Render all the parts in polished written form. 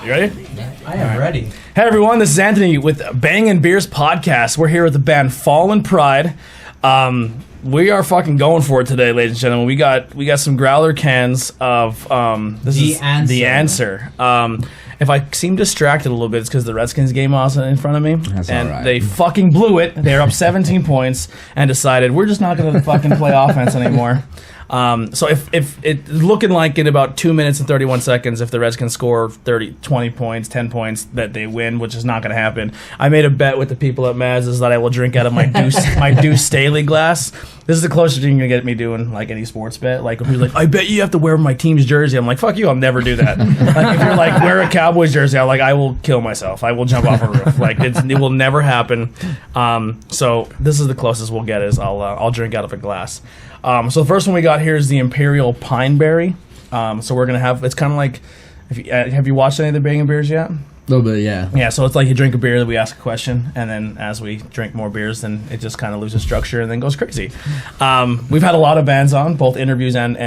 You ready? I am ready. Hey everyone, this is Anthony with Bangin Beers podcast. We're here with the band Fallen Pride. We are fucking going for it today, ladies and gentlemen. We got some growler cans of The Answer. If I seem distracted a little bit, it's because the Redskins game was in front of me. That's and all right. They fucking blew it. They're up 17 points and decided we're just not going to fucking play offense anymore. So if it's looking like in about 2 minutes and 31 seconds, if the Redskins score 20 points, 10 points, that they win, which is not going to happen. I made a bet with the people at Maz's that I will drink out of my Deuce Staley glass. This is the closest you can get me doing like any sports bet. Like if you're like, I bet you have to wear my team's jersey. I'm like, fuck you, I'll never do that. Like if you're like, wear a Cowboys jersey, I'm like, I will kill myself. I will jump off a roof. Like it will never happen. So this is the closest we'll get is I'll drink out of a glass. So the first one we got here is the Imperial Pineberry. So we're gonna have, it's kind of like, have you watched any of the Bangin Beers yet? A little bit, yeah. Yeah, so it's like you drink a beer, then we ask a question, and then as we drink more beers, then it just kind of loses structure and then goes crazy. We've had a lot of bands on, both interviews and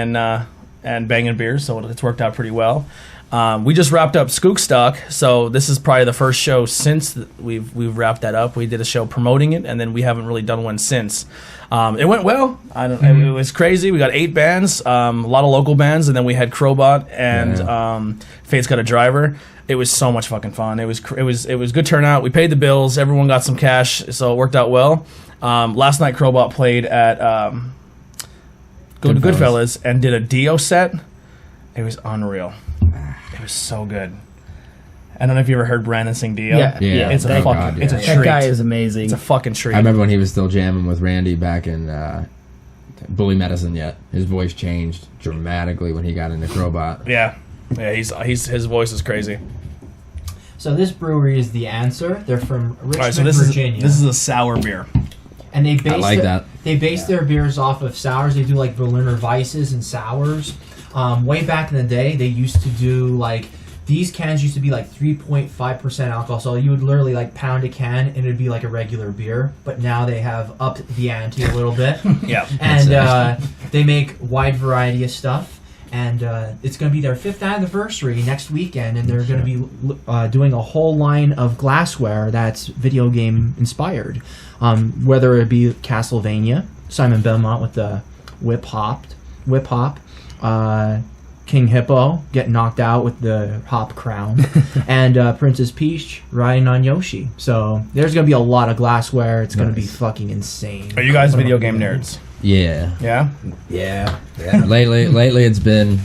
Bangin Beers, so it's worked out pretty well. We just wrapped up Skookstock, so this is probably the first show since we've wrapped that up. We did a show promoting it, and then we haven't really done one since. It went well. It was crazy. We got 8 bands, a lot of local bands, and then we had Crowbot and Fate's Got a Driver. It was so much fucking fun. It was good turnout. We paid the bills. Everyone got some cash, so it worked out well. Last night Crowbot played at Goodfellas and did a Dio set. It was unreal. It was so good. I don't know if you ever heard Brandon sing Dio. Yeah. It's a fucking it's a treat. That guy is amazing. It's a fucking treat. I remember when he was still jamming with Randy back in Bully Medicine yet. His voice changed dramatically when he got into Crowbot. Yeah, his voice is crazy. So this brewery is The Answer. They're from Richmond, All right, so this Virginia. This is a sour beer. And they base They base Yeah. their beers off of sours. They do like Berliner Weisses and sours. Way back in the day, they used to do like, these cans used to be like 3.5% alcohol. So you would literally like pound a can and it'd be like a regular beer. But now they have upped the ante a little bit. Yeah. And they make wide variety of stuff. And it's going to be their 5th anniversary next weekend. And they're going to be doing a whole line of glassware that's video game inspired. Whether it be Castlevania, Simon Belmont with the Whip Hop, King Hippo getting knocked out with the Hop Crown, and Princess Peach riding on Yoshi. So there's going to be a lot of glassware. It's going to be fucking insane. Are you guys video game nerds? Yeah. Yeah? Yeah. Lately I've been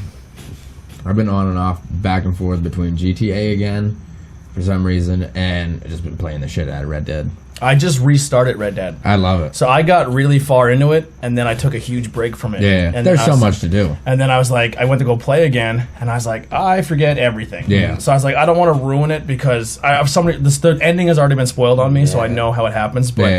on and off, back and forth between GTA again for some reason, and I've just been playing the shit out of Red Dead. I just restarted Red Dead. I love it. So I got really far into it, and then I took a huge break from it. Yeah, and there's so much to do. And then I was like, I went to go play again, and I was like, I forget everything. Yeah. So I was like, I don't want to ruin it because the ending has already been spoiled on me, so I know how it happens. But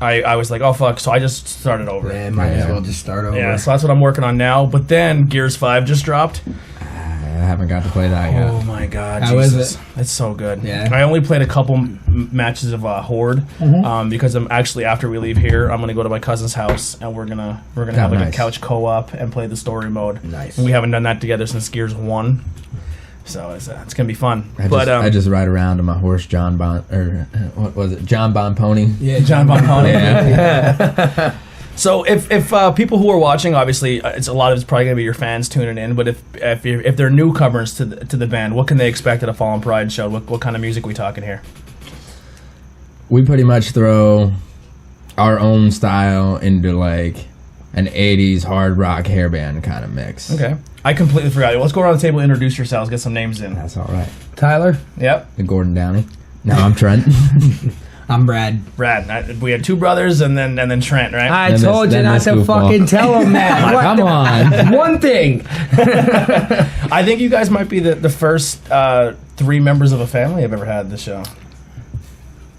I was like, oh fuck, so I just started over. Yeah, might as well just start over. Yeah, so that's what I'm working on now. But then Gears 5 just dropped. I haven't got to play that yet. Oh my god, How Jesus. is it? It's so good. Yeah. I only played a couple matches of Horde because I'm actually, after we leave here, I'm gonna go to my cousin's house and we're gonna have like a couch co-op and play the story mode. Nice. And we haven't done that together since Gears 1. So it's gonna be fun. I just ride around on my horse, John Bon Pony. Yeah, John Bon Pony. Yeah. So if people who are watching, obviously, it's a lot of it's probably gonna be your fans tuning in. But if they're newcomers to the band, what can they expect at a Fallen Pride show? What kind of music we talking here? We pretty much throw our own style into like an 80s hard rock hairband kind of mix. Okay. I completely forgot. Let's go around the table, introduce yourselves, get some names in. That's all right. Tyler? Yep. Gordon Downey. No, I'm Trent. I'm Brad. Brad. We had 2 brothers and then Trent, right? I told you not to fucking tell him that. Come on. One thing. I think you guys might be the first 3 members of a family I've ever had at the show.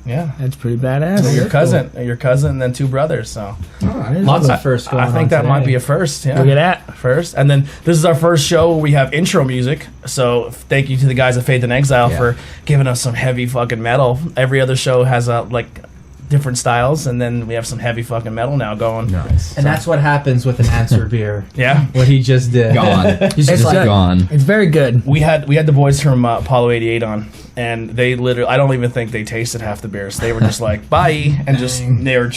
Yeah. That's pretty badass. So your cousin, and then 2 brothers. So Lots of firsts going on I think that today. might be a first. Yeah. Look at that. First, and then this is our first show where we have intro music. So thank you to the guys at Faith in Exile for giving us some heavy fucking metal. Every other show has a like different styles, and then we have some heavy fucking metal now going. Nice. And that's what happens with an answer beer. Yeah. What he just did. Gone. He's just like- gone. It's very good. We had the boys from Apollo 88 on, and they literally, I don't even think they tasted half the beers. They were just like, bye, and just, they were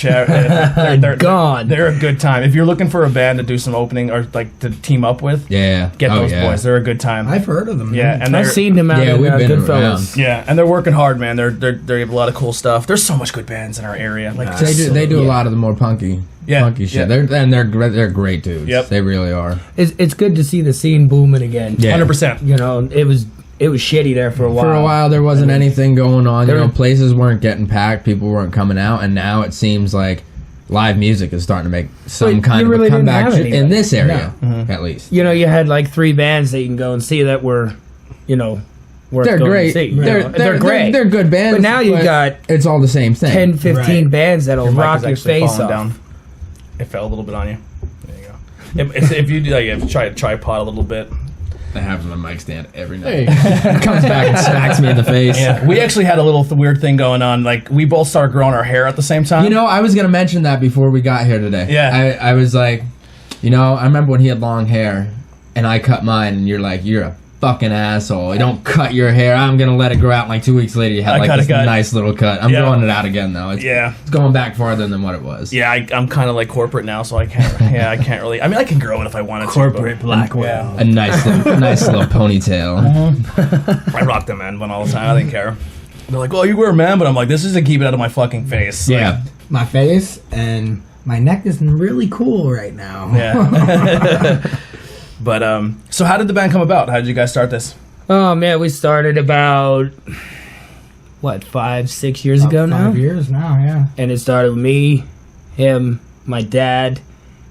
Gone. They're a good time. If you're looking for a band to do some opening or like to team up with, Yeah. get those boys. They're a good time. I've heard of them. Yeah, and I've they're, seen them out Yeah, in we've been Goodfellas. yeah, and they're working hard, man. They have a lot of cool stuff. There's so much good bands in our area. Like They do a lot of the more punky shit. Yeah. They're great dudes. Yep. They really are. It's good to see the scene booming again. Yeah. 100%. You know, it was shitty there for a while. For a while, there wasn't anything going on. There- Places weren't getting packed. People weren't coming out, and now it seems like live music is starting to make some But kind you of really a didn't comeback have any in of this it. area, No. at least. You know, you had like 3 bands that you can go and see that were, worth They're going great. to see. They're great. They're good bands. But now you got it's all the same thing. 10, 15 Right. bands that'll Your mic rock is your actually face falling off. down. It fell a little bit on you. There you go. If you do that, you have to try a tripod a little bit. I have my mic stand every night. Comes back and smacks me in the face. Yeah, we actually had a little weird thing going on. Like we both started growing our hair at the same time. I was gonna mention that before we got here today. Yeah. I was like, I remember when he had long hair, and I cut mine, and you're like, you're a fucking asshole. You don't cut your hair. I'm gonna let it grow out. And like 2 weeks later, you had I like cut this a cut. nice little cut. I'm Yeah. growing it out again though. It's going back farther than what it was. Yeah, I'm kind of like corporate now, so I can't. Yeah, I can't really. I mean, I can grow it if I wanted Corporate to. Blackwell. A nice little ponytail. But I rock the man bun all the time. I didn't care. They're like, "Well, you wear a man," but I'm like, "This is to keep it out of my fucking face." Like, Yeah. My face and my neck is really cool right now. yeah. But so how did the band come about? How did you guys start this? Oh, man, we started about, 5, 6 years ago About now? 5 years now, yeah. And it started with me, him, my dad,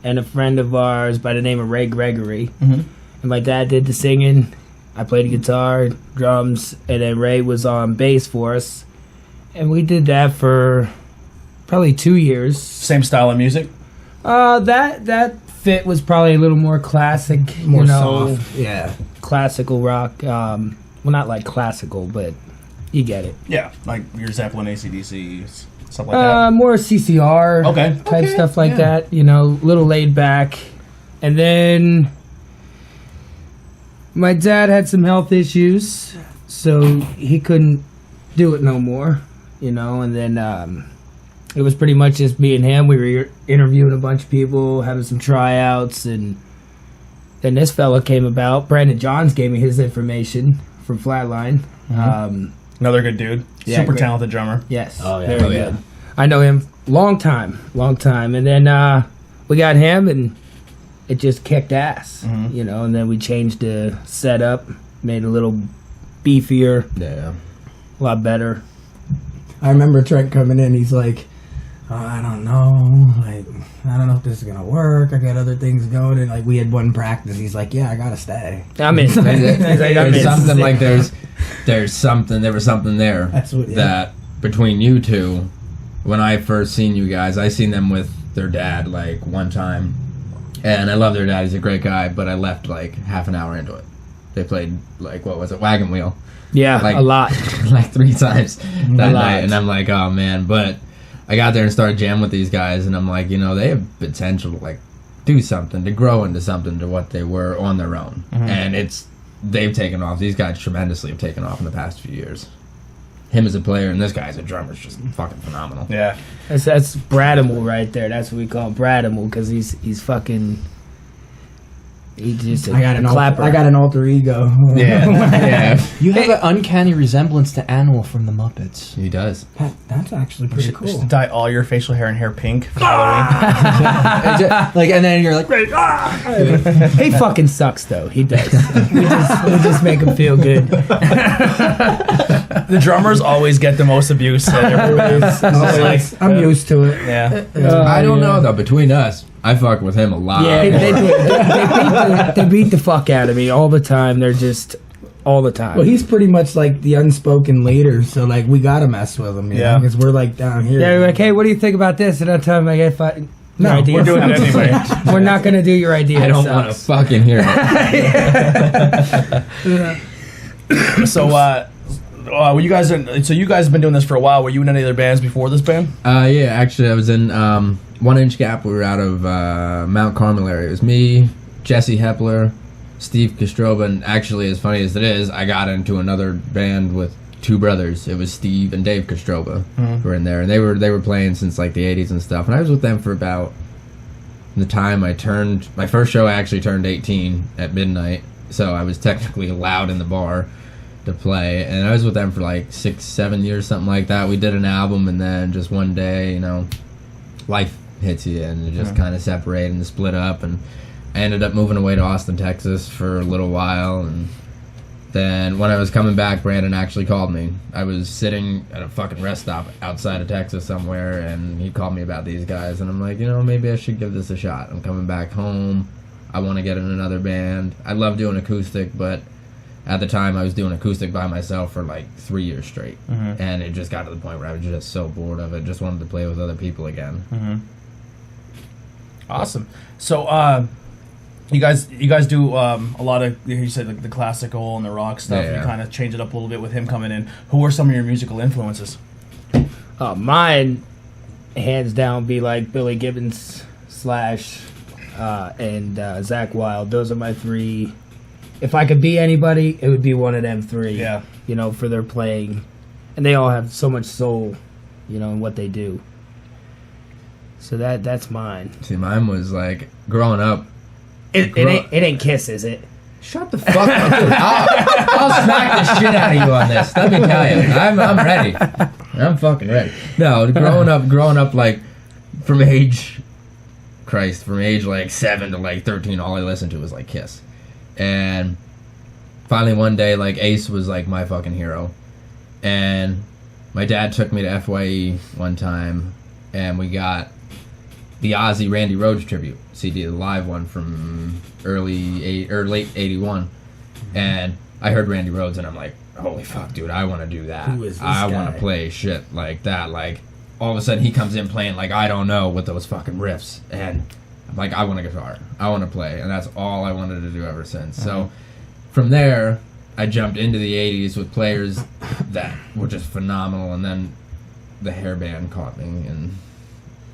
and a friend of ours by the name of Ray Gregory. Mhm. And my dad did the singing. I played the guitar, drums, and then Ray was on bass for us. And we did that for probably 2 years. Same style of music. That fit was probably a little more classic, More soft. Yeah. classical rock. Well, not like classical, but you get it. Yeah, like your Zeppelin, AC/DC, stuff like that. More CCR Okay. type Okay, stuff like yeah. that, little laid back. And then my dad had some health issues, so he couldn't do it no more, and then it was pretty much just me and him. We were interviewing a bunch of people, having some tryouts, and then this fella came about. Brandon Johns gave me his information from Flatline. Another good dude. Yeah, Super great. talented drummer. Yes. Oh, yeah. Very Oh, yeah. good. I know him long time. And then we got him, and it just kicked ass, and then we changed the setup, made it a little beefier, Yeah. a lot better. I remember Trent coming in, he's like, oh, I don't know. Like, I don't know if this is going to work. I got other things going. And, like, we had one practice. He's like, yeah, I got to stay. I'm in. There's something like there was something there That's what- yeah. that between you two, when I first seen you guys, I seen them with their dad like one time, and I love their dad. He's a great guy, but I left like half an hour into it. They played like Wagon Wheel, Yeah, Like- a lot. like 3 times that A night, lot. and I'm like, oh man. But I got there and started jamming with these guys, and I'm like, they have potential to like do something, to grow into something, to what they were on their own, and they've taken off. These guys tremendously have taken off in the past few years. Him as a player and this guy as a drummer is just fucking phenomenal. Yeah. That's Bradimal right there. That's what we call Bradimal, because he's fucking. He's just I got an clapper. I got an alter ego. Yeah. You have an uncanny resemblance to Animal from the Muppets. He does. That's actually pretty We should cool. dye all your facial hair and hair pink for Halloween. And then you're like, He fucking sucks though. He does. we just make him feel good. The drummers always get the most abuse. I'm used to it. Yeah. I don't know though. Between us, I fuck with him a lot. Yeah, they beat the fuck out of me all the time. They're just all the time. Well, he's pretty much like the unspoken leader, so like we gotta mess with him, Yeah. because we're like down here. They're like, hey, what do you think about this? And I tell them, like, hey, fuck. No, your idea We're doing it sucks. anyway. We're not gonna do your idea. I It don't want to sucks. fucking hear it. So, you guys have been doing this for a while. Were you in any other bands before this band? Yeah, actually, I was in 1 Inch Gap. We were out of Mount Carmel area. It was me, Jesse Hepler, Steve Kostroba, and actually, as funny as it is, I got into another band with two brothers. It was Steve and Dave Kostroba who were in there, and they were playing since like the 80s and stuff. And I was with them for about the time I turned my first show. I actually turned 18 at midnight, so I was technically allowed in the bar to play. And I was with them for like 6-7 years, something like that. We did an album, and then just one day, you know, life hits you, and it just kind of separated and split up. And I ended up moving away to Austin, Texas for a little while, and then when I was coming back, Brandon actually called me. I was sitting at a fucking rest stop outside of Texas somewhere, and he called me about these guys, and I'm like, you know, maybe I should give this a shot. I'm coming back home. I want to get in another band. I love doing acoustic, but at the time I was doing acoustic by myself for like 3 years straight, and it just got to the point where I was just so bored of it. Just wanted to play with other people again. Awesome. So, you guys do a lot of, you said like the classical and the rock stuff. Yeah. You kind of change it up a little bit with him coming in. Who are some of your musical influences? Mine, hands down, be like Billy Gibbons Slash and Zach Wilde. Those are my three. If I could be anybody, it would be one of them three. Yeah. You know, for their playing, and they all have so much soul, you know, in what they do. So that's mine. See, mine was like growing up. It ain't Kiss, is it? Shut the fuck up. I'll smack the shit out of you on this. Let me tell you. I'm ready. I'm fucking ready. No, growing up like from age like 7 to like 13, all I listened to was like Kiss. And finally one day, like Ace was like my fucking hero. And my dad took me to FYE one time, and we got the Ozzy Randy Rhoads tribute CD, the live one from late 81. And I heard Randy Rhoads, and I'm like, holy fuck, dude, I want to do that. Who is this I guy? want to play shit like that. Like, all of a sudden he comes in playing like I don't know with those fucking riffs, and I'm like, I want a guitar, I want to play. And that's all I wanted to do ever since. So from there I jumped into the 80s with players that were just phenomenal, and then the hair band caught me,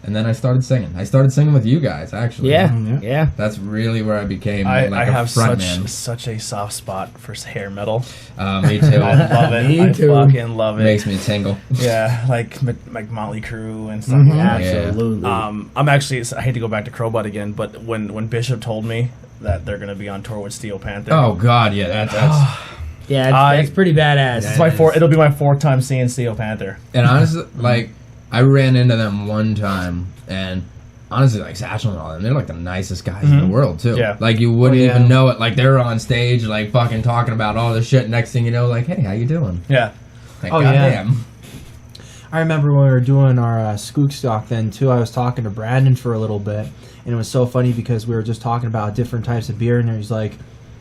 and then I started singing. I started singing with you guys, actually. Yeah. That's really where I became I like a have front man. such a soft spot for hair metal. Me too. I love it. Me too. I fucking love it. Makes me tingle. Yeah, like Motley Crue and stuff like that. Absolutely. I'm actually, I hate to go back to Crowbutt again, but when Bishop told me that they're going to be on tour with Steel Panther, Oh God, yeah, that's yeah, that's pretty badass. it'll be my fourth time seeing Steel Panther. and honestly, like I ran into them one time, and honestly, like Satchel and all them, they're like the nicest guys in the world too. Yeah. Like you wouldn't even know it. Like they're on stage, like fucking talking about all this shit. Next thing you know, like, hey, how you doing? Yeah. Like, Oh, yeah. goddamn. I remember when we were doing our Skook Stock then, too, I was talking to Brandon for a little bit, and it was so funny because we were just talking about different types of beer, and he's like,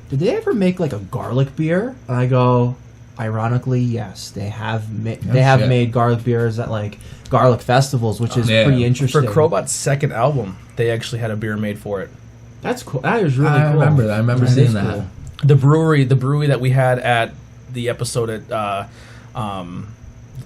did they ever make, like, a garlic beer? And I go, ironically, yes. They have shit. made garlic beers at, like, garlic festivals, which is yeah. pretty interesting. For Crowbutt's second album, they actually had a beer made for it. That's cool. That is really I cool. remember that. I remember That seeing is that. cool. The brewery that we had at the episode at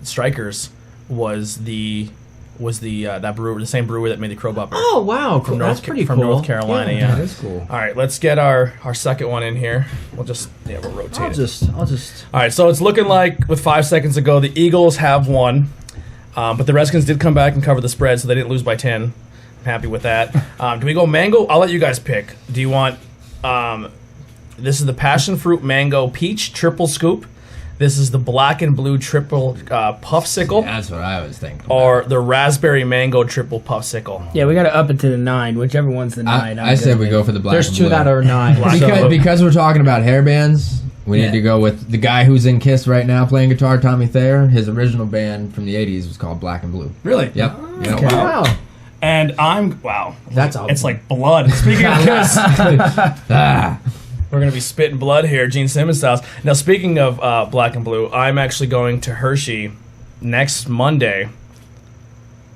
Strikers was that brewery, the same brewery that made the Crowbupper. Oh, wow. Cool. That's pretty from cool. North Carolina. Yeah. Yeah. That is cool. All right, let's get our second one in here. We'll rotate I'll it. just. All right, so it's looking like with 5 seconds to go, the Eagles have won, but the Redskins did come back and cover the spread, so they didn't lose by 10. I'm happy with that. Do we go mango? I'll let you guys pick. Do you want? This is the passion fruit mango peach triple scoop. This is the black and blue triple puffsicle, That's what I was thinking. or the raspberry mango triple puffsicle. Yeah, we got to up it to the 9, whichever one's the 9. I said we go for the black. There's and two blue. that are 9. because we're talking about hair bands. We need to go with the guy who's in Kiss right now playing guitar, Tommy Thayer. His original band from the 80s was called Black and Blue. Really? Yep. Yeah, Okay. Wow. And wow. That's It's like blood. Speaking of Kiss, we're going to be spitting blood here, Gene Simmons styles. Now, speaking of Black and Blue, I'm actually going to Hershey next Monday.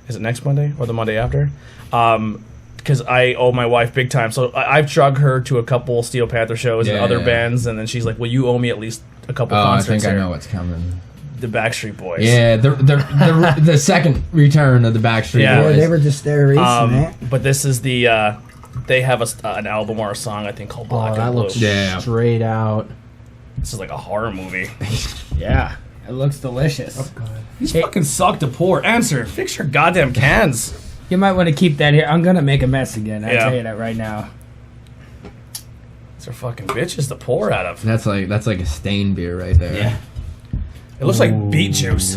Is it next Monday or the Monday after? Because I owe my wife big time. So I've drugged her to a couple Steel Panther shows and other bands, and then she's like, well, you owe me at least a couple I concerts think I here. know what's coming. the Backstreet Boys. Yeah, the second return of the Backstreet Yeah. Boys. They were just there recent. But this is the they have an album or a song I think called Black that and Blue. looks Yeah. straight out. This is like a horror movie. Yeah, it looks delicious. These fucking suck to pour. Answer. Fix your goddamn cans. You might want to keep that here. I'm gonna make a mess again. I'll Yeah. tell you that right now. These are fucking bitches to pour out of. That's like a stain beer right there. Yeah. It looks like beet juice.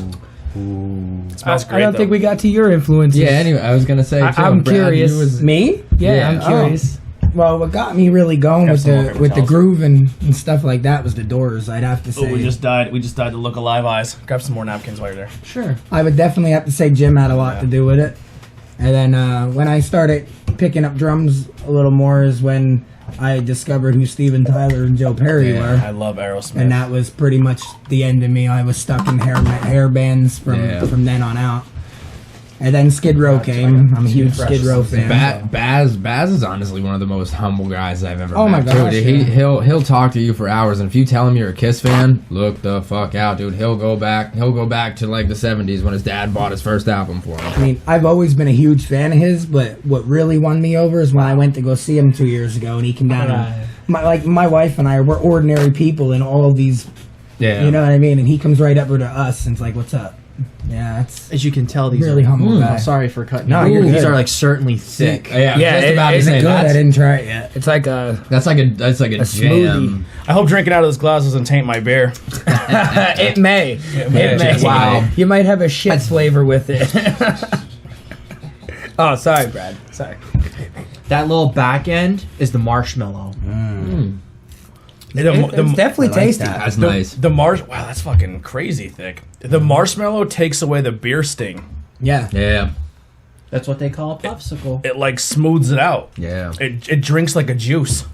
It smells great. I don't think we got to your influences. Yeah. Anyway, I was gonna say. too, I'm Brad, curious. you was- Me? Yeah, Yeah. I'm curious. Well, what got me really going Have with some more the paper with the towels. groove and stuff like that was the Doors. I'd have to say. We just died to look alive eyes. Grab some more napkins while you're there. Sure. I would definitely have to say Jim had a lot to do with it. And then when I started picking up drums a little more is when I discovered who Steven Tyler and Joe Perry I were. love Aerosmith. And that was pretty much the end of me. I was stuck in hair bands from then on out. And then Skid Row came. I'm a huge Skid Row fan. Baz is honestly one of the most humble guys I've ever Oh met. my gosh, dude. yeah. He'll talk to you for hours, and if you tell him you're a Kiss fan, look the fuck out, dude. He'll go back to like the 70s when his dad bought his first album for him. I mean, I've always been a huge fan of his, but what really won me over is when I went to go see him 2 years ago, and he came down. And my wife and I were ordinary people in all of these, Yeah, you know what I mean? And he comes right over to us and it's like, "What's up?" Yeah, that's As you can tell, these really are humble guy. Sorry for cutting. No, you. you're These good. are like certainly thick. Yeah, Yeah, just about to is it say good. I that. didn't try it yet. It's like a. That's like a jam. smoothie. I hope drinking out of this glass doesn't taint my beer. It may. It may. Wow. You might have a shit flavor with it. Oh, sorry, Brad. Sorry. That little back end is the marshmallow. It's definitely tasty. That's nice. Wow, that's fucking crazy thick. The marshmallow takes away the beer sting. Yeah. Yeah, That's what they call a popsicle. It like smooths it out. yeah. It drinks like a juice.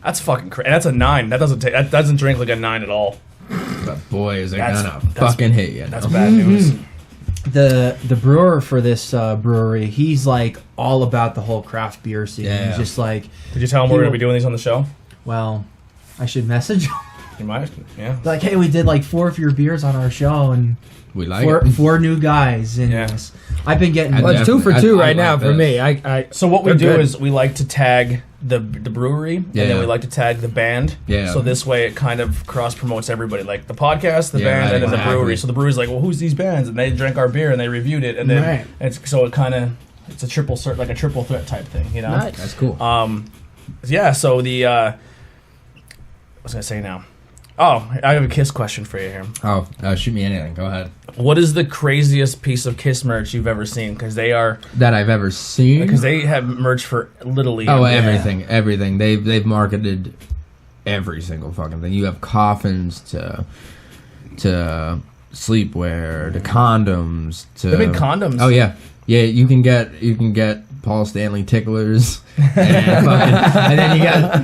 That's fucking crazy. That's a 9. That doesn't drink like a 9 at all. But boy, is it That's- gonna that's- fucking hit you. That's bad news. The brewer for this brewery, he's like all about the whole craft beer scene. Yeah. He's just like, Did you tell him we're gonna be doing these on the show? well, I should message him. You might. Yeah. Like, hey, we did like 4 of your beers on our show, and We like it. four new guys. And Yeah. I've been getting. I Well, it's 2 for Definitely. 2 I right now like for this. me. I So what we They're do good. is we like to tag the brewery, and Yeah. then we like to tag the band. Yeah. So this way it kind of cross promotes everybody, like the podcast, the Yeah, band, right, and then the exactly. brewery. So the brewery's like, well, who's these bands? And they drank our beer and they reviewed it, and then Right. it's a triple threat type thing, you know? Nice. That's cool. Yeah. So the what was I gonna say now? Oh, I have a Kiss question for you here. Oh, shoot me anything. Go ahead. What is the craziest piece of Kiss merch you've ever seen? Because they That have merch for literally. Oh, everything. They've marketed every single fucking thing. You have coffins to sleepwear to condoms to. They make condoms. Oh yeah. You can get Paul Stanley ticklers, and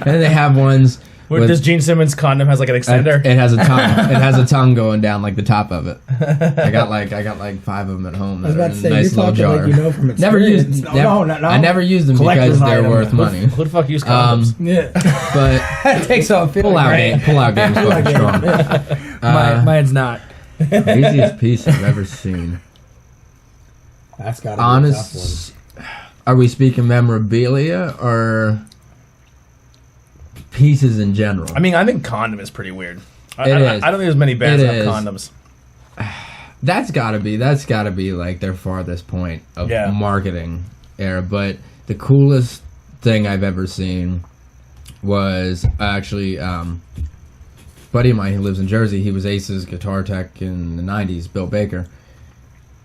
then they have ones. with- This Gene Simmons condom has like an extender. It has a tongue. It has a tongue going down like the top of it. I got like 5 of them at home. I was That are about to in say, a nice you're little talking jar. like you know from Never experience. used. No, never- no. I never used them Collector's because they're item. worth money. Who the fuck use condoms? Yeah. But it takes off. pull out game's fucking strong. Mine's not. Craziest piece I've ever seen. That's got to be a tough one. Honest. Are we speaking memorabilia or pieces in general? I mean, I think condom is pretty weird. I It don't is. think there's many bands It that have is. condoms. That's gotta be like their farthest point of Yeah. marketing era. But the coolest thing I've ever seen was actually buddy of mine who lives in Jersey. He was Ace's guitar tech in the 90s, Bill Baker.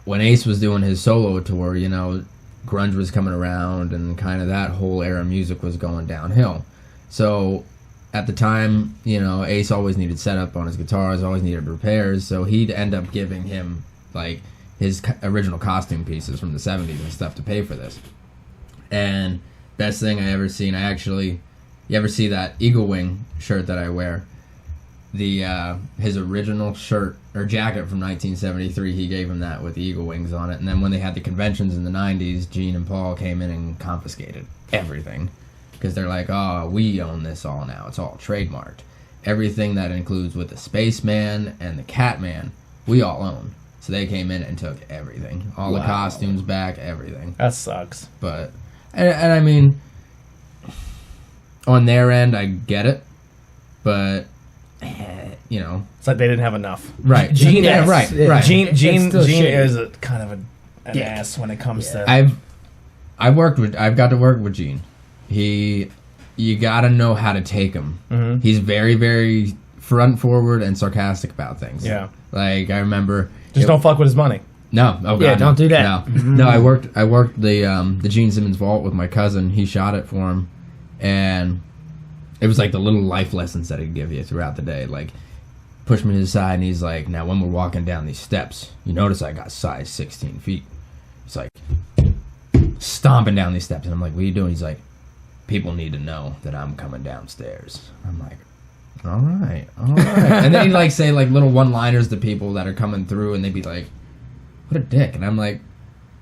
When Ace was doing his solo tour, you know, grunge was coming around and kind of that whole era of music was going downhill. So at the time, you know, Ace always needed setup on his guitars, always needed repairs, so he'd end up giving him like his original costume pieces from the 70s and stuff to pay for this. And best thing I ever seen, you ever see that Eagle Wing shirt that I wear? His original shirt or jacket from 1973, he gave him that with the eagle wings on it. And then when they had the conventions in the 90s, Gene and Paul came in and confiscated everything because they're like, oh, we own this all now. It's all trademarked. Everything that includes with the Spaceman and the Catman we all own. So they came in and took everything, all the costumes back, everything. That sucks. But and I mean, on their end, I get it, but you know, It's like they didn't have enough. right? Gene, yeah, right. Gene It's still shitty. is a kind of an ass when it comes to. I've got to work with Gene. You got to know how to take him. Mm-hmm. He's very, very front forward and sarcastic about things. Yeah. Like I remember. Just don't fuck with his money. No. Oh God. Yeah, don't do that. No. No. I worked the Gene Simmons vault with my cousin. He shot it for him, and it was like the little life lessons that he'd give you throughout the day. Like, push me to the side, and he's like, "Now, when we're walking down these steps, you notice I got size 16 feet." It's like stomping down these steps, and I'm like, "What are you doing?" He's like, "People need to know that I'm coming downstairs." I'm like, all right. And then he'd like say like little one-liners to people that are coming through, and they'd be like, "What a dick!" And I'm like,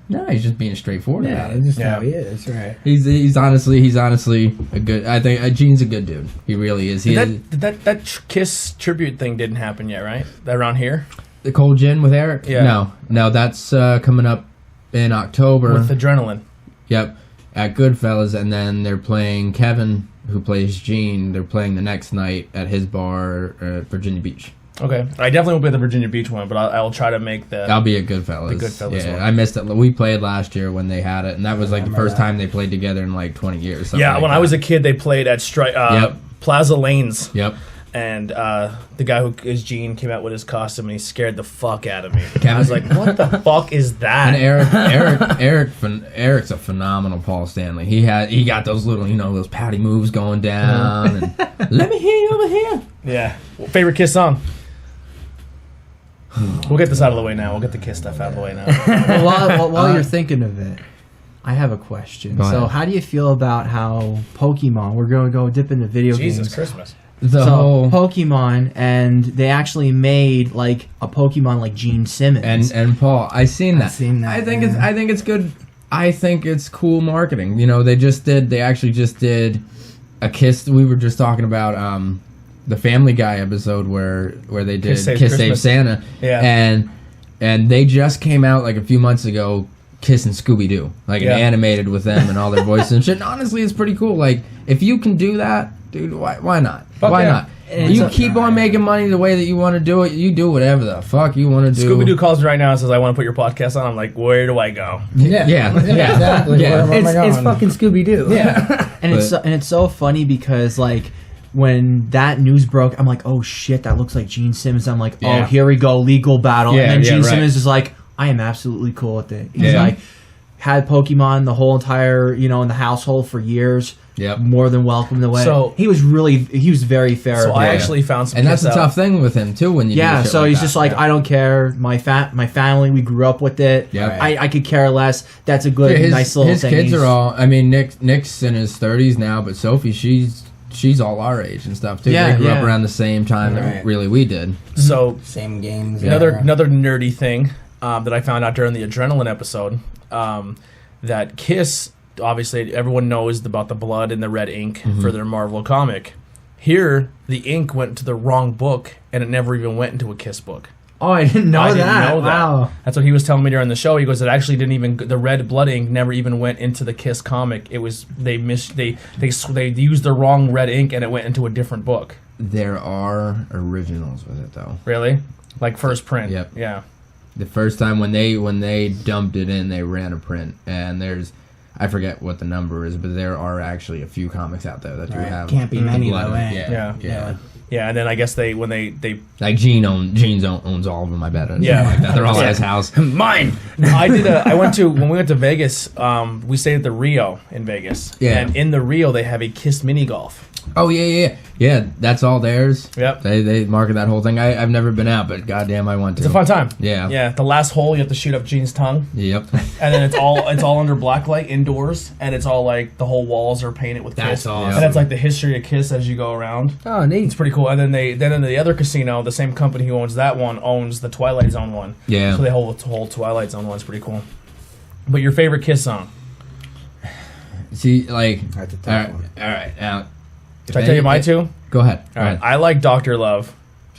"No, he's just being straightforward Yeah, about it." that's just Yeah. how he is, right? He's honestly a good. I think Gene's a good dude. He really is. That Kiss tribute thing didn't happen yet, right? That around here The Cold Gin with Eric. Yeah. No, that's coming up in October. with Adrenaline. Yep, at Goodfellas, and then they're playing Kevin, who plays Gene. They're playing the next night at his bar, Virginia Beach. Okay, I definitely won't be at the Virginia Beach one, but I'll try to make the. I'll be at Goodfellas. The Goodfellas yeah, one. I missed it. We played last year when they had it, and that was like the remember first that. time they played together in like 20 years. Yeah, when I was a kid, they played at Yep. Plaza Lanes. Yep. And the guy who is Gene came out with his costume and he scared the fuck out of me. I was like, "What the fuck is that?" And Eric's a phenomenal Paul Stanley. He got those little, those pouty moves going down. And, let me hear you over here. Yeah. Favorite Kiss song? We'll get this out of the way now. We'll get the Kiss stuff out of the way now. While you're thinking of it, I have a question. Go So, ahead. how do you feel about how Pokemon? We're going to go dip into video Jesus games. Christmas. Pokemon, and they actually made like a Pokemon like Gene Simmons. And Paul, I seen that. seen that, I think yeah. it's good. I think it's cool marketing. They actually just did a Kiss. We were just talking about the Family Guy episode where they did Kiss Saves Kiss Save Christmas. Santa. Yeah. And they just came out like a few months ago, Kiss and Scooby Doo, like Yeah. an animated with them and all their voices and shit. And honestly, it's pretty cool. Like if you can do that, dude, why not? Fuck Why yeah. not? And You it's keep on making money the way that you want to do it. You do whatever the fuck you want to do. Scooby Doo calls me right now and says, "I want to put your podcast on." I'm like, "Where do I go?" Yeah. Exactly. Yeah. Where am I It's going? fucking Scooby Doo. Yeah. And it's so funny because like when that news broke, I'm like, oh shit, that looks like Gene Simmons. I'm like, Yeah. oh, here we go, legal battle. Yeah, And then yeah, Gene right. Simmons is like, I am absolutely cool with it. He's Yeah. like, had Pokemon the whole entire, in the household for years. Yep. More than welcome the way. So- he was very fair. So about I it. actually found some. And that's Kiss a out. tough thing with him too. When you Yeah, do shit so like he's that. just like, I don't care. My family, we grew up with it. Yeah. I could care less. That's a good, his, nice little his thing. kids He's- are all. I mean, Nick's in his 30s now, but Sophie, she's all our age and stuff too. Yeah, they grew up yeah. around the same time that Right. really we did. So Same games. another yeah. nerdy thing that I found out during the Adrenaline episode, that Kiss, obviously everyone knows about the blood and the red ink for their Marvel comic. Here, the ink went to the wrong book, and it never even went into a Kiss book. Oh, I didn't know I that. didn't know that. Wow. That's what he was telling me during the show. He goes, it actually didn't even, the red blood ink never even went into the Kiss comic. It was, they used the wrong red ink, and it went into a different book. There are originals with it though. Really? Like first print. Yep. Yeah. The first time when they dumped it in, they ran a print, and I forget what the number is, but there are actually a few comics out there that do Right. have. Can't be the many blood though, in eh? it. Yeah. Yeah. Yeah, and then I guess they Like Gene owns all of them. I bet. And Yeah. stuff like that. They're all Yeah. at his house. mine. when we went to Vegas, we stayed at the Rio in Vegas. Yeah. And in the Rio they have a Kiss mini golf. Oh yeah. That's all theirs. Yep. They market that whole thing. I've never been out, but goddamn, I want to. It's a fun time. Yeah. Yeah. The last hole you have to shoot up Gene's tongue. Yep. And then it's all under blacklight indoors, and it's all like the whole walls are painted with That's Kiss. awesome. And it's like the history of Kiss as you go around. Oh, It's neat. pretty cool. And then in the other casino, the same company who owns that one owns the Twilight Zone one. Yeah. So they hold the whole Twilight Zone one. It's pretty cool. But your favorite Kiss song? See, like, That's a all tough right, one. all right. Now, Should I tell you my two? Go ahead. All right. I like Dr. Love.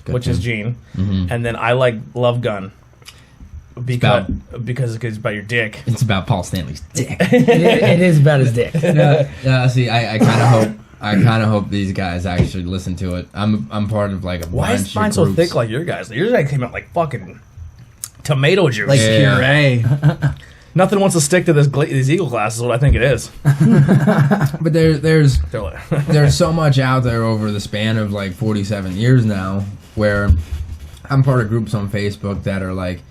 which is Gene, Mm-hmm. and then I like Love Gun because it's about your dick. It's about Paul Stanley's dick. It is about his dick. See, I kind of hope these guys actually listen to it. I'm part of like a Why bunch is mine of so groups. thick like your guys? Your guys came out like fucking tomato juice. Like Yeah. puree. Nothing wants to stick to these Eagle glasses. Is what I think it is. But there's They're like, there's so much out there over the span of like 47 years now where I'm part of groups on Facebook that are like,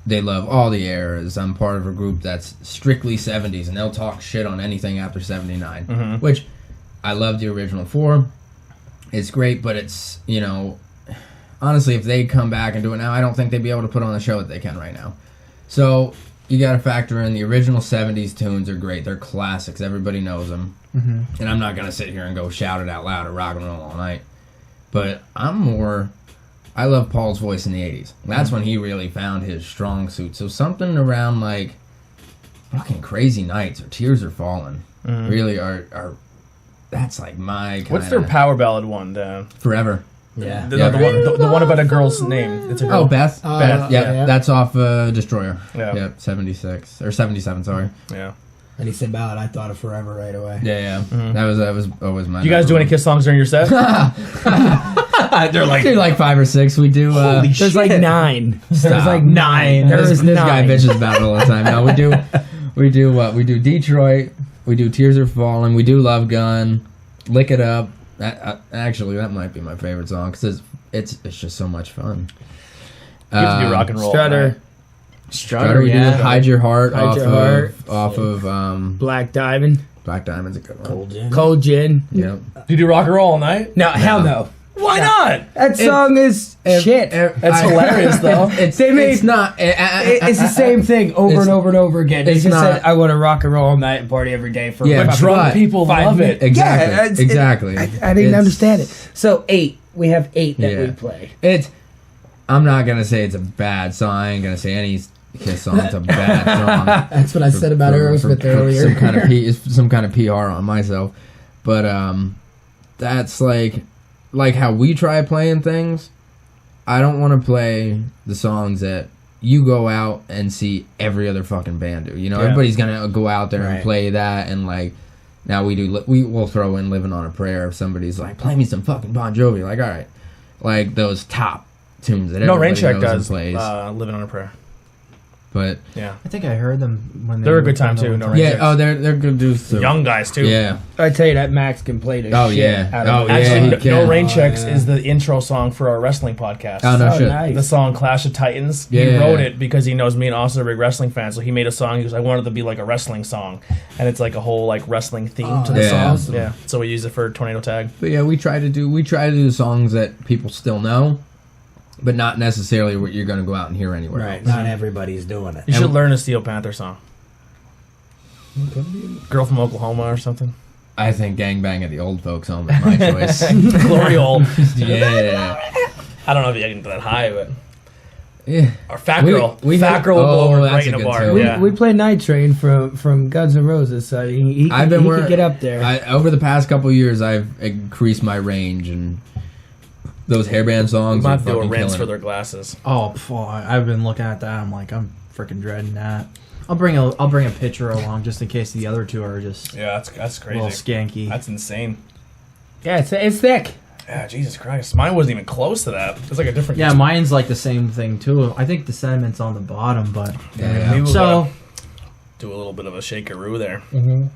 they love all the eras. I'm part of a group that's strictly 70s, and they'll talk shit on anything after 79, which I love the original 4. It's great, but it's, you know, honestly, if they come back and do it now, I don't think they'd be able to put on the show that they can right now. So you got to factor in the original 70s tunes are great. They're classics. Everybody knows them. And I'm not going to sit here and go shout it out loud or rock and roll all night. But I love Paul's voice in the 80s. That's when he really found his strong suit. So something around like fucking Crazy Nights or Tears Are Falling really are that's like my kind what's their power ballad one? Forever. Yeah. The one about a girl's name. It's a girl. Oh, Beth. Beth, Yeah, that's off Destroyer. Yeah. 76 or 77. Sorry. Yeah. And he said ballad. I thought of Forever right away. Yeah. That was always my. You guys do any Kiss songs during your set? They're like 5 or 6. We do. There's like 9. There's Stop. like 9. This There's guy 9. bitches about it all the time. No, we do Detroit. We do Tears Are Falling. We do Love Gun. Lick It Up. Actually, that might be my favorite song because it's just so much fun. You have to do rock and roll. Strutter. Strutter. We do Hide Your Heart off of Black Diamond. Black Diamond's a good one. Cold Gin. Cold Gin. Yep. Do you do rock and roll all night? No, hell no. Why not? That song is shit. It's hilarious though. It's not. It's the same thing over and over and over again. They it's just not- said, I want to rock and roll all night and party every day for Yeah, But but drunk people 5 love minutes. it. Exactly. Yeah, it's- exactly. I didn't It's- understand it. So 8. We have 8 that Yeah. we play. I'm not gonna say it's a bad song. I ain't gonna say any Kiss song's a bad song. That's what I said about Aerosmith earlier. Some kind of PR on myself, but that's like how we try playing things. I don't want to play the songs that you go out and see every other fucking band do. You know, everybody's gonna go out there and play that, and like now we will throw in "Living on a Prayer" if somebody's like, play me some fucking Bon Jovi. Like, all right, like those top tunes that No, everybody Rain Check knows does and plays. Living on a Prayer. But Yeah. I think I heard them when They're they a good time, were- too, no Yeah. Rain yeah, Checks. they're good dudes too. Young guys too. Yeah. I tell you that Max can play the Oh, shit yeah. out of Oh, it. yeah. Actually, he No can. Rain Checks yeah. is the intro song for our wrestling podcast. Oh, no Oh, shit. nice. The song Clash of Titans. He Yeah. wrote it because he knows me and Austin are big wrestling fans. So he made a song. He goes, I wanted it to be like a wrestling song, and it's like a whole like wrestling theme to the Yeah. song. Yeah. So we use it for Tornado Tag. But yeah, we try to do songs that people still know, but not necessarily what you're going to go out and hear anywhere. Right. Not everybody's doing it. You should learn a Steel Panther song. Girl from Oklahoma or something. I think Gangbang at the Old Folks Home is my choice. Glory Hole. Yeah. I don't know if you can get that high, but Yeah. or Fat Girl. we Fat have- Girl will blow oh, her that's right a in a good bar. tune. Yeah. We play Night Train from Guns N' Roses, so he I've been could get up there. Over the past couple years, I've increased my range, and those hairband songs Might are have to do a fucking rinse killing for it. their glasses. Oh, I've been looking at that. I'm like, I'm freaking dreading that. I'll bring a picture along just in case the other two are just Yeah, that's a crazy. little skanky. That's insane. Yeah, it's thick. Yeah, Jesus Christ. Mine wasn't even close to that. It's like a different... Yeah, mine's like the same thing too. I think the sediment's on the bottom, but Yeah. Maybe we'll so do a little bit of a shakeroo there. Mm-hmm.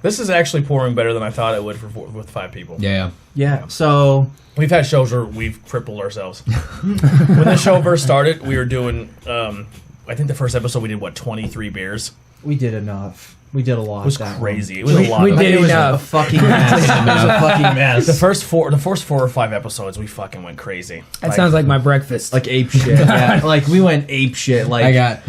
This is actually pouring better than I thought it would with 5 people. Yeah. yeah. So We've had shows where we've crippled ourselves. When the show first started, we were doing... I think the first episode we did, 23 beers? we did enough. We did a lot. It was that crazy. It was a lot. we of did It was a enough. fucking mess. It was a fucking mess. The first 4 or 5 episodes, we fucking went crazy. That sounds like my breakfast. Like ape shit. Yeah, like we went ape shit. Like I got.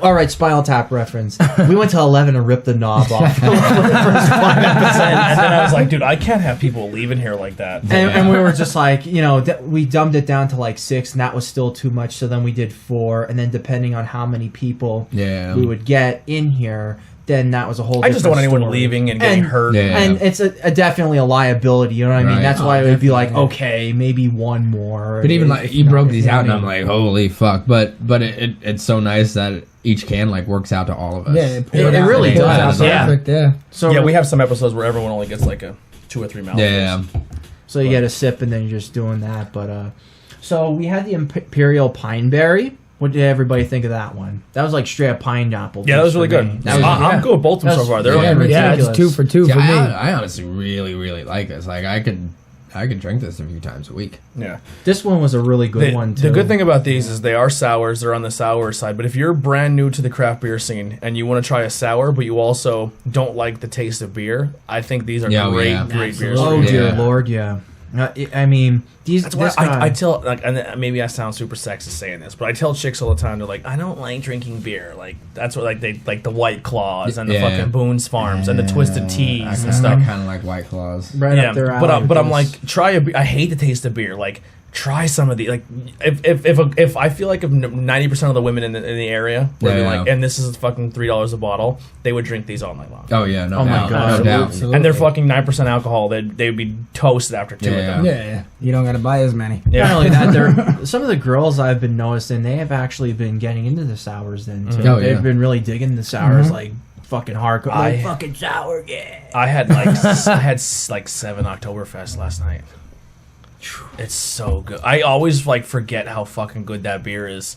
all right, Spinal Tap reference. We went to 11 and ripped the knob off for the first 5 episodes. and then I was like, dude, I can't have people leaving here like that. And we were just like, we dumbed it down to like 6, and that was still too much. So then we did 4, and then depending on how many people Yeah. we would get in here, then that was a whole. I just don't want anyone story. leaving and getting hurt. Yeah. And it's definitely a liability. You know what I mean? Right. That's why it would be like, definitely. okay, maybe one more. But even like you broke these out, and I'm like. like, holy fuck! But it's so nice that each can like works out to all of us. Yeah, It really does. Yeah. Perfect, yeah. So Yeah, we have some episodes where everyone only gets like a 2 or 3 mouthfuls. Yeah. So you get a sip and then you're just doing that. But so we had the Imperial Pineberry. What did everybody think of that one? That was like straight up pineapple. Yeah, that was for really me. good. That was, I'm good with both of them so That's- far. They're yeah, really Yeah, ridiculous. it's 2 for 2 Yeah, for me. I honestly really like this. Like I could drink this a few times a week. yeah. This one was a really good one too. The good thing about these is they are sours. They're on the sour side. But if you're brand new to the craft beer scene and you want to try a sour, but you also don't like the taste of beer, I think these are Yeah, great beers. Oh Yeah. dear Lord, yeah. I mean, these. That's why this guy, I tell, like, and maybe I sound super sexist saying this, but I tell chicks all the time, they're like, I don't like drinking beer. Like, that's what, like, they like the White Claws and the Yeah. fucking Boone's Farms and the Twisted Teas and I stuff. kind of like White Claws. right Yeah, up their but alley. I'm like, try a beer. I hate the taste of beer. Like, try some of the, like, if I feel like if 90% of the women in the area were Yeah. like, and this is fucking $3 a bottle, they would drink these all night long. Oh yeah, no Oh, my doubt, God. no doubt. Absolutely. And they're fucking 9% alcohol. They would be toasted after 2 Yeah. of them. Yeah. You don't gotta buy as many. Yeah. Not only that, they're some of the girls I've been noticing, they have actually been getting into the sours then too. Oh, They've yeah. been really digging the sours like fucking hardcore. Like, I- fucking sour, yeah. I had like I had like 7 Oktoberfest last night. It's so good. I always like forget how fucking good that beer is.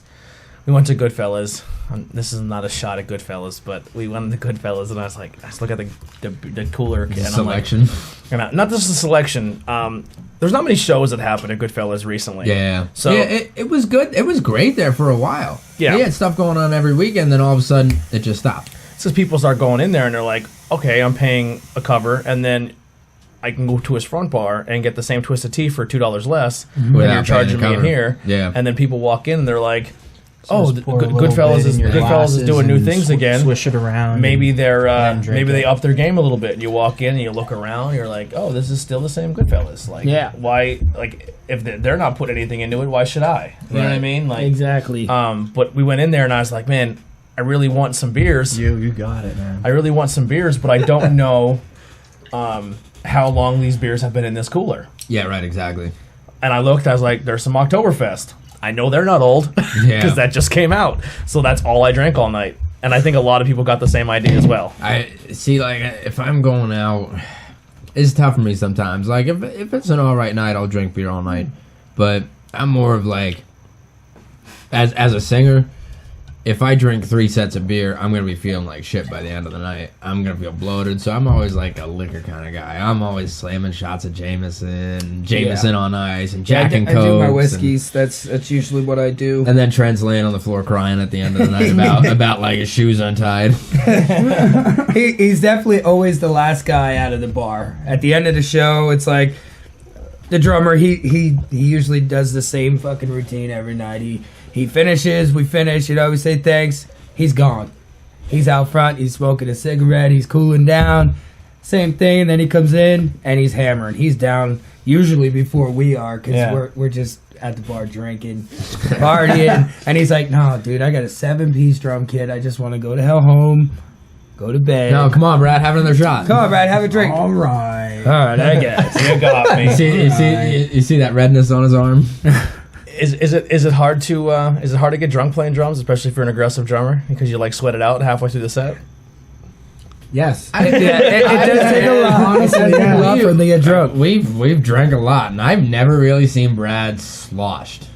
We went to Goodfellas. This is not a shot at Goodfellas, but we went to Goodfellas, and I was like, I just look at the cooler, and Selection. I'm like, not just the selection. There's not many shows that happen at Goodfellas recently. Yeah. So- yeah, it was good. It was great there for a while. Yeah. We had stuff going on every weekend, then all of a sudden it just stopped. It's because people start going in there and they're like, okay, I'm paying a cover, and then I can go to his front bar and get the same Twisted Tea for $2 less than Without you're paying charging the me in cover. here. Yeah. And then people walk in and they're like, oh, Just pour a little Goodfellas bit is in your Goodfellas is glasses doing new and things again. Swish it around. Maybe they're and drink maybe it. they up their game a little bit. And you walk in and you look around, you're like, oh, this is still the same Goodfellas. Like, Yeah. why? Like, if they're not putting anything into it, why should I? You know what I Right. mean? Like, Exactly. But we went in there and I was like, man, I really want some beers. You got it, man. I really want some beers, but I don't know how long these beers have been in this cooler. Yeah, right, exactly. And I looked, I was like, there's some Oktoberfest. I know they're not old because Yeah. that just came out. So that's all I drank all night. And I think a lot of people got the same idea as well. I see, like, if I'm going out, it's tough for me sometimes. Like, if it's an all right night, I'll drink beer all night. But I'm more of like, as a singer, if I drink 3 sets of beer, I'm gonna be feeling like shit by the end of the night. I'm gonna feel bloated, so I'm always like a liquor kind of guy. I'm always slamming shots of Jameson on ice, and Jack and I do my Cokes, whiskeys. That's usually what I do. and then Trent's laying on the floor crying at the end of the night about like his shoes untied. He's definitely always the last guy out of the bar. At the end of the show, it's like the drummer. He usually does the same fucking routine every night. He finishes, we finish. You know, we say thanks. He's gone. He's out front. He's smoking a cigarette. He's cooling down. Same thing. And then he comes in and he's hammering. He's down usually before we are because Yeah. we're just at the bar drinking, partying. And he's like, "No, dude, I got a 7-piece drum kit. I just want to go to hell home, go to bed. No, come on, Brad, have another shot. Come on, Brad, have a drink." All right. All right, I guess. You got me. You see that redness on his arm? Is it hard to get drunk playing drums, especially if you're an aggressive drummer, because you like sweat it out halfway through the set? Yes. Yeah, it does take a lot. Honestly, It does take yeah. a lot for them to get drunk. We've drank a lot, and I've never really seen Brad sloshed.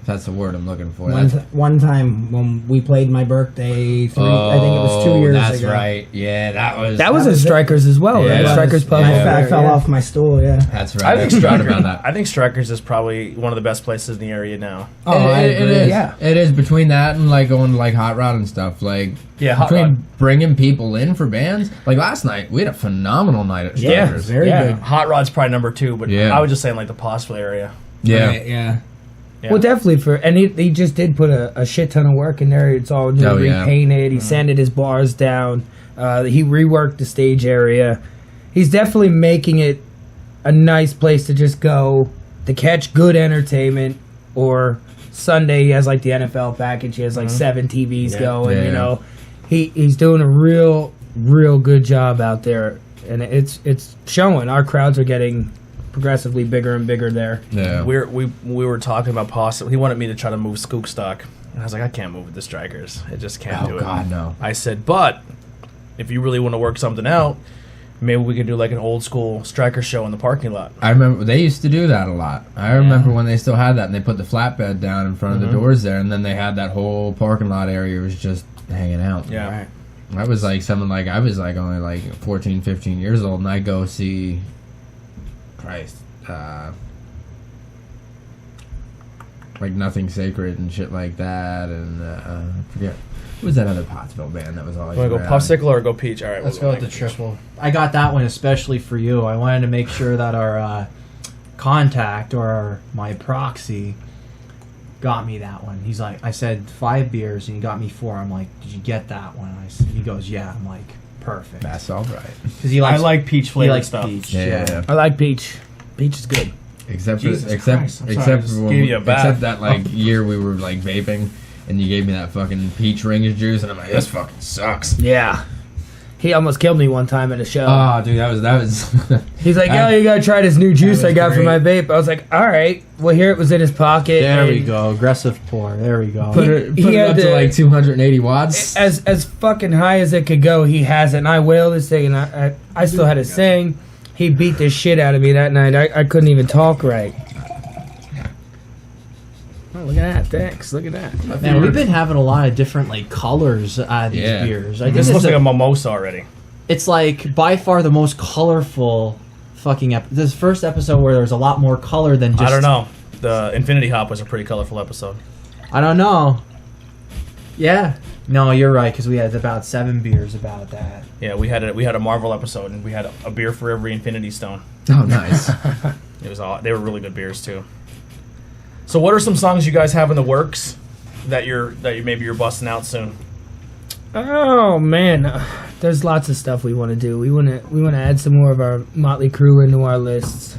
If that's the word I'm looking for. One time when we played my birthday, I think it was 2 years that's ago. right. Yeah, that was That was That at was it. Strikers as well. Yeah, Right? it Strikers was. Pub. I fell off my stool, yeah. That's right. I forgot about that. I think Strikers is probably one of the best places in the area now. Oh, I it agree. is. Yeah. It is between that and like going to like Hot Rod and stuff. Like Yeah, Hot between Rod. bringing people in for bands. Like last night, we had a phenomenal night at Yeah, Strikers. Very good. Hot Rod's probably number 2, but Yeah. I was just saying like the Pottsville area. Yeah. Right, yeah. Yeah. Well, definitely and he just did put a shit ton of work in there. It's all new, Oh, yeah. repainted. He sanded his bars down. He reworked the stage area. He's definitely making it a nice place to just go to catch good entertainment. Or Sunday, he has like the NFL package. He has like 7 TVs going. Yeah. You know, he's doing a real good job out there, and it's showing. Our crowds are getting progressively bigger and bigger there. Yeah. We were talking about possibly. He wanted me to try to move Skook Stock, and I was like, I can't move with the strikers. I just can't do Oh it. God, no. I said, but if you really want to work something out, maybe we could do like an old school striker show in the parking lot. I remember they used to do that a lot. I remember when they still had that, and they put the flatbed down in front of the doors there, and then they had that whole parking lot area was just hanging out. Yeah. Right. I was like I was like only like 14, 15 years old, and I go see Christ, like Nothing Sacred and shit like that, and I forget what was that other Pottsville band that was always Want to go around? Puffsicle or go Peach? All right, Let's we'll go with the triple. I got that one especially for you. I wanted to make sure that our contact or my proxy got me that one. He's like, I said 5 beers and he got me 4. I'm like, did you get that one? He goes, yeah. I'm like, perfect. That's all right. Because he I likes like peach he flavored likes stuff. peach. Yeah. I like peach. Peach is good. Except for, Jesus except Christ, I'm sorry, I except just for gave you a bath. except that like year we were like vaping, and you gave me that fucking peach ring juice, and I'm like, this fucking sucks. Yeah. He almost killed me one time at a show. Oh, dude, that was. He's like, I- yo, you gotta try this new juice was I got for great. my vape. I was like, all right. Well, here it was in his pocket. There we and go. Aggressive pour. There we go. Put it, He put it had up to to- like 280 watts. As fucking high as it could go, he has it. And I wailed this thing, and I still had to sing. He beat the shit out of me that night. I couldn't even talk right. Oh, look at that. Thanks. Look at that. Man, we've been having a lot of different like colors out of these Yeah. beers. I This think looks it's like a mimosa already. it's like by far the most colorful fucking this first episode where there's a lot more color than just I don't know. The Infinity Hop was a pretty colorful episode. I don't know. Yeah. No, you're right because we had about 7 beers about that. Yeah, we had a Marvel episode, and we had a beer for every Infinity Stone. Oh, nice. It was all, they were really good beers too. So, what are some songs you guys have in the works that maybe you're busting out soon? Oh man, there's lots of stuff we want to do. We want to add some more of our Motley Crue into our lists.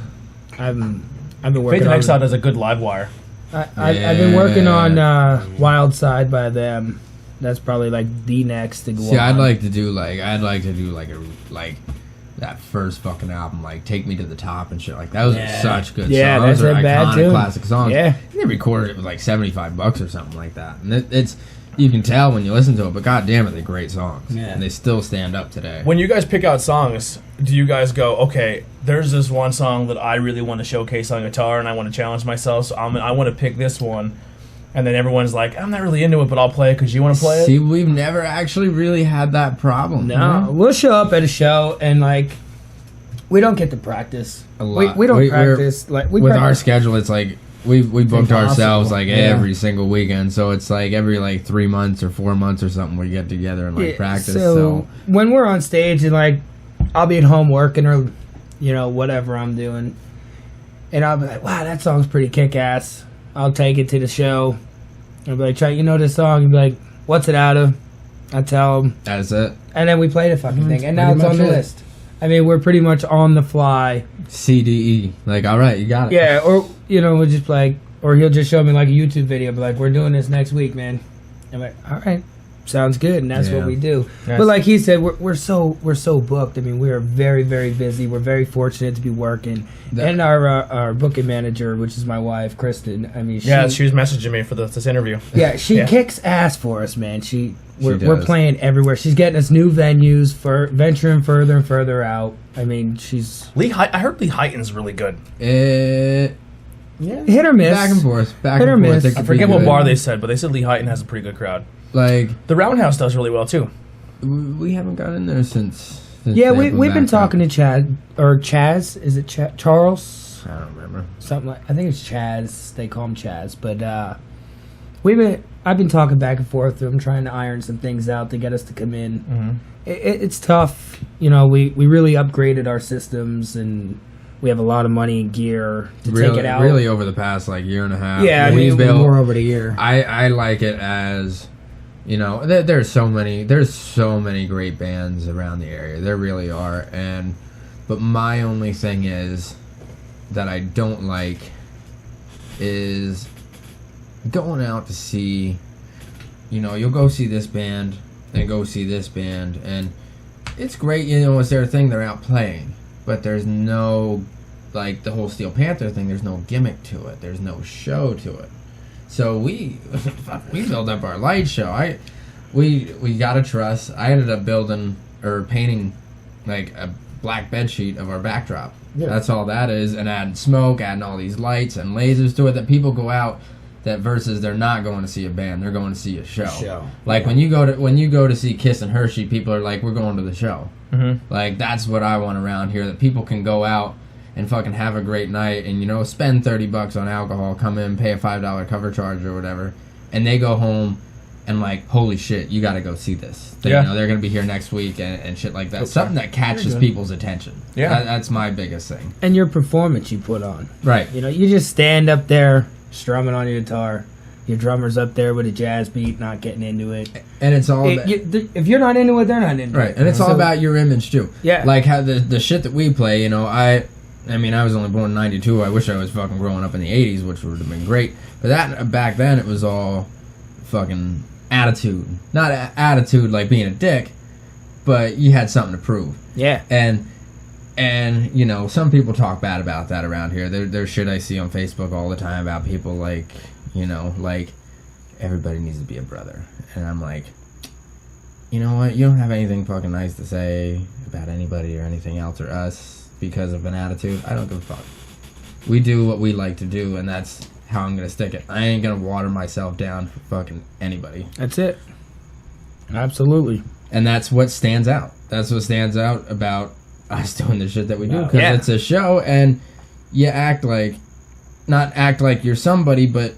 I've been Faith working and on. Exile does a good live wire. I've been working on Wild Side by them. That's probably like the next to go See, on. I'd like to do like that first fucking album, like Take Me to the Top and shit. Like those are such good Yeah, songs. that's Those are a bad iconic tune. classic songs. Yeah. And they recorded it with like $75 or something like that, and it's you can tell when you listen to it. But god damn it, they're great songs, Yeah. and they still stand up today. When you guys pick out songs, do you guys go, okay, there's this one song that I really want to showcase on guitar and I want to challenge myself, so I want to pick this one, and then everyone's like, I'm not really into it, but I'll play it because you want to play it? See, we've never actually really had that problem. No, we'll show up at a show and like we don't get to practice. A lot. We don't We're- practice like we With our practice. schedule, it's like we booked impossible. ourselves like Yeah. every single weekend, so it's like every like 3 months or 4 months or something we get together and like Yeah, practice. So So when we're on stage and like I'll be at home working or whatever I'm doing, and I'll be like, wow, that song's pretty kick ass. I'll take it to the show. I'll be like, try this song. You'll be like, what's it out of? I tell them, that's it. and then we play the fucking thing, and now pretty it's on the much it. list. I mean, we're pretty much on the fly. CDE. Like, all right, you got it. Yeah, or we'll just like, or he'll just show me like a YouTube video, be like, we're doing this next week, man. I'm like, all right, sounds good, and that's Yeah. what we do. Yes. But like he said, we're so booked. I mean, we are very, very busy. We're very fortunate to be working, and our booking manager, which is my wife, Kristen. I mean, she was messaging me for this interview. she Yeah. kicks ass for us, man. We're does. playing everywhere. She's getting us new venues for venturing further and further out. I mean, she's I heard Lee Heighton's really good. It, hit or miss. back and forth. Back Hit or and forth. miss. It I could forget be what good. bar they said, but they said Lee Heighton has a pretty good crowd. Like, The Roundhouse does really well too. we haven't got in there since Yeah, they we've been back talking up. to Chad or Chaz. Is it Charles? I don't remember. Something like I think it's Chaz. They call him Chaz, but I've been talking back and forth with him, trying to iron some things out to get us to come in. Mm-hmm. It's tough, we really upgraded our systems and we have a lot of money and gear to take it out. Really over the past like year and a half. Yeah, I we've mean, built. More over the year. I like it as, there's so many great bands around the area. There really are, but my only thing is that I don't like is going out to see. You'll go see this band, and go see this band, and it's great, you know, it's their thing, they're out playing, but there's no, like, the whole Steel Panther thing, there's no gimmick to it, there's no show to it. So we built up our light show. We got a truss. I ended up painting like a black bed sheet of our backdrop. Yeah. That's all that is, and adding smoke, adding all these lights and lasers to it that people go out that versus they're not going to see a band, they're going to see a show. Like when you go to see Kiss and Hershey, people are like, we're going to the show. Mm-hmm. Like that's what I want around here, that people can go out and fucking have a great night and, you know, spend $30 on alcohol, come in, pay a $5 cover charge or whatever, and they go home and like, holy shit, you gotta go see this. You know, they're gonna be here next week and shit like that. Okay. Something that catches people's attention. Yeah. That's my biggest thing. And your performance you put on. Right. You know, you just stand up there strumming on your guitar. Your drummer's up there with a jazz beat, not getting into it. And it's all about... if you're not into it, they're not into it. Right, and it's all about your image, too. Yeah. Like, how the shit that we play, you know, I mean, I was only born in 92. I wish I was fucking growing up in the 80s, which would have been great. But that back then, it was all fucking attitude. Not attitude like being a dick, but you had something to prove. Yeah. And you know, some people talk bad about that around here. There's shit I see on Facebook all the time about people like, you know, like, everybody needs to be a brother. And I'm like, you know what? You don't have anything fucking nice to say about anybody or anything else or us because of an attitude. I don't give a fuck. We do what we like to do, and that's how I'm gonna stick it. I ain't gonna water myself down for fucking anybody. That's it. Absolutely. And that's what stands out. That's what stands out about us doing the shit that we do, because it's a show, and you not act like you're somebody, but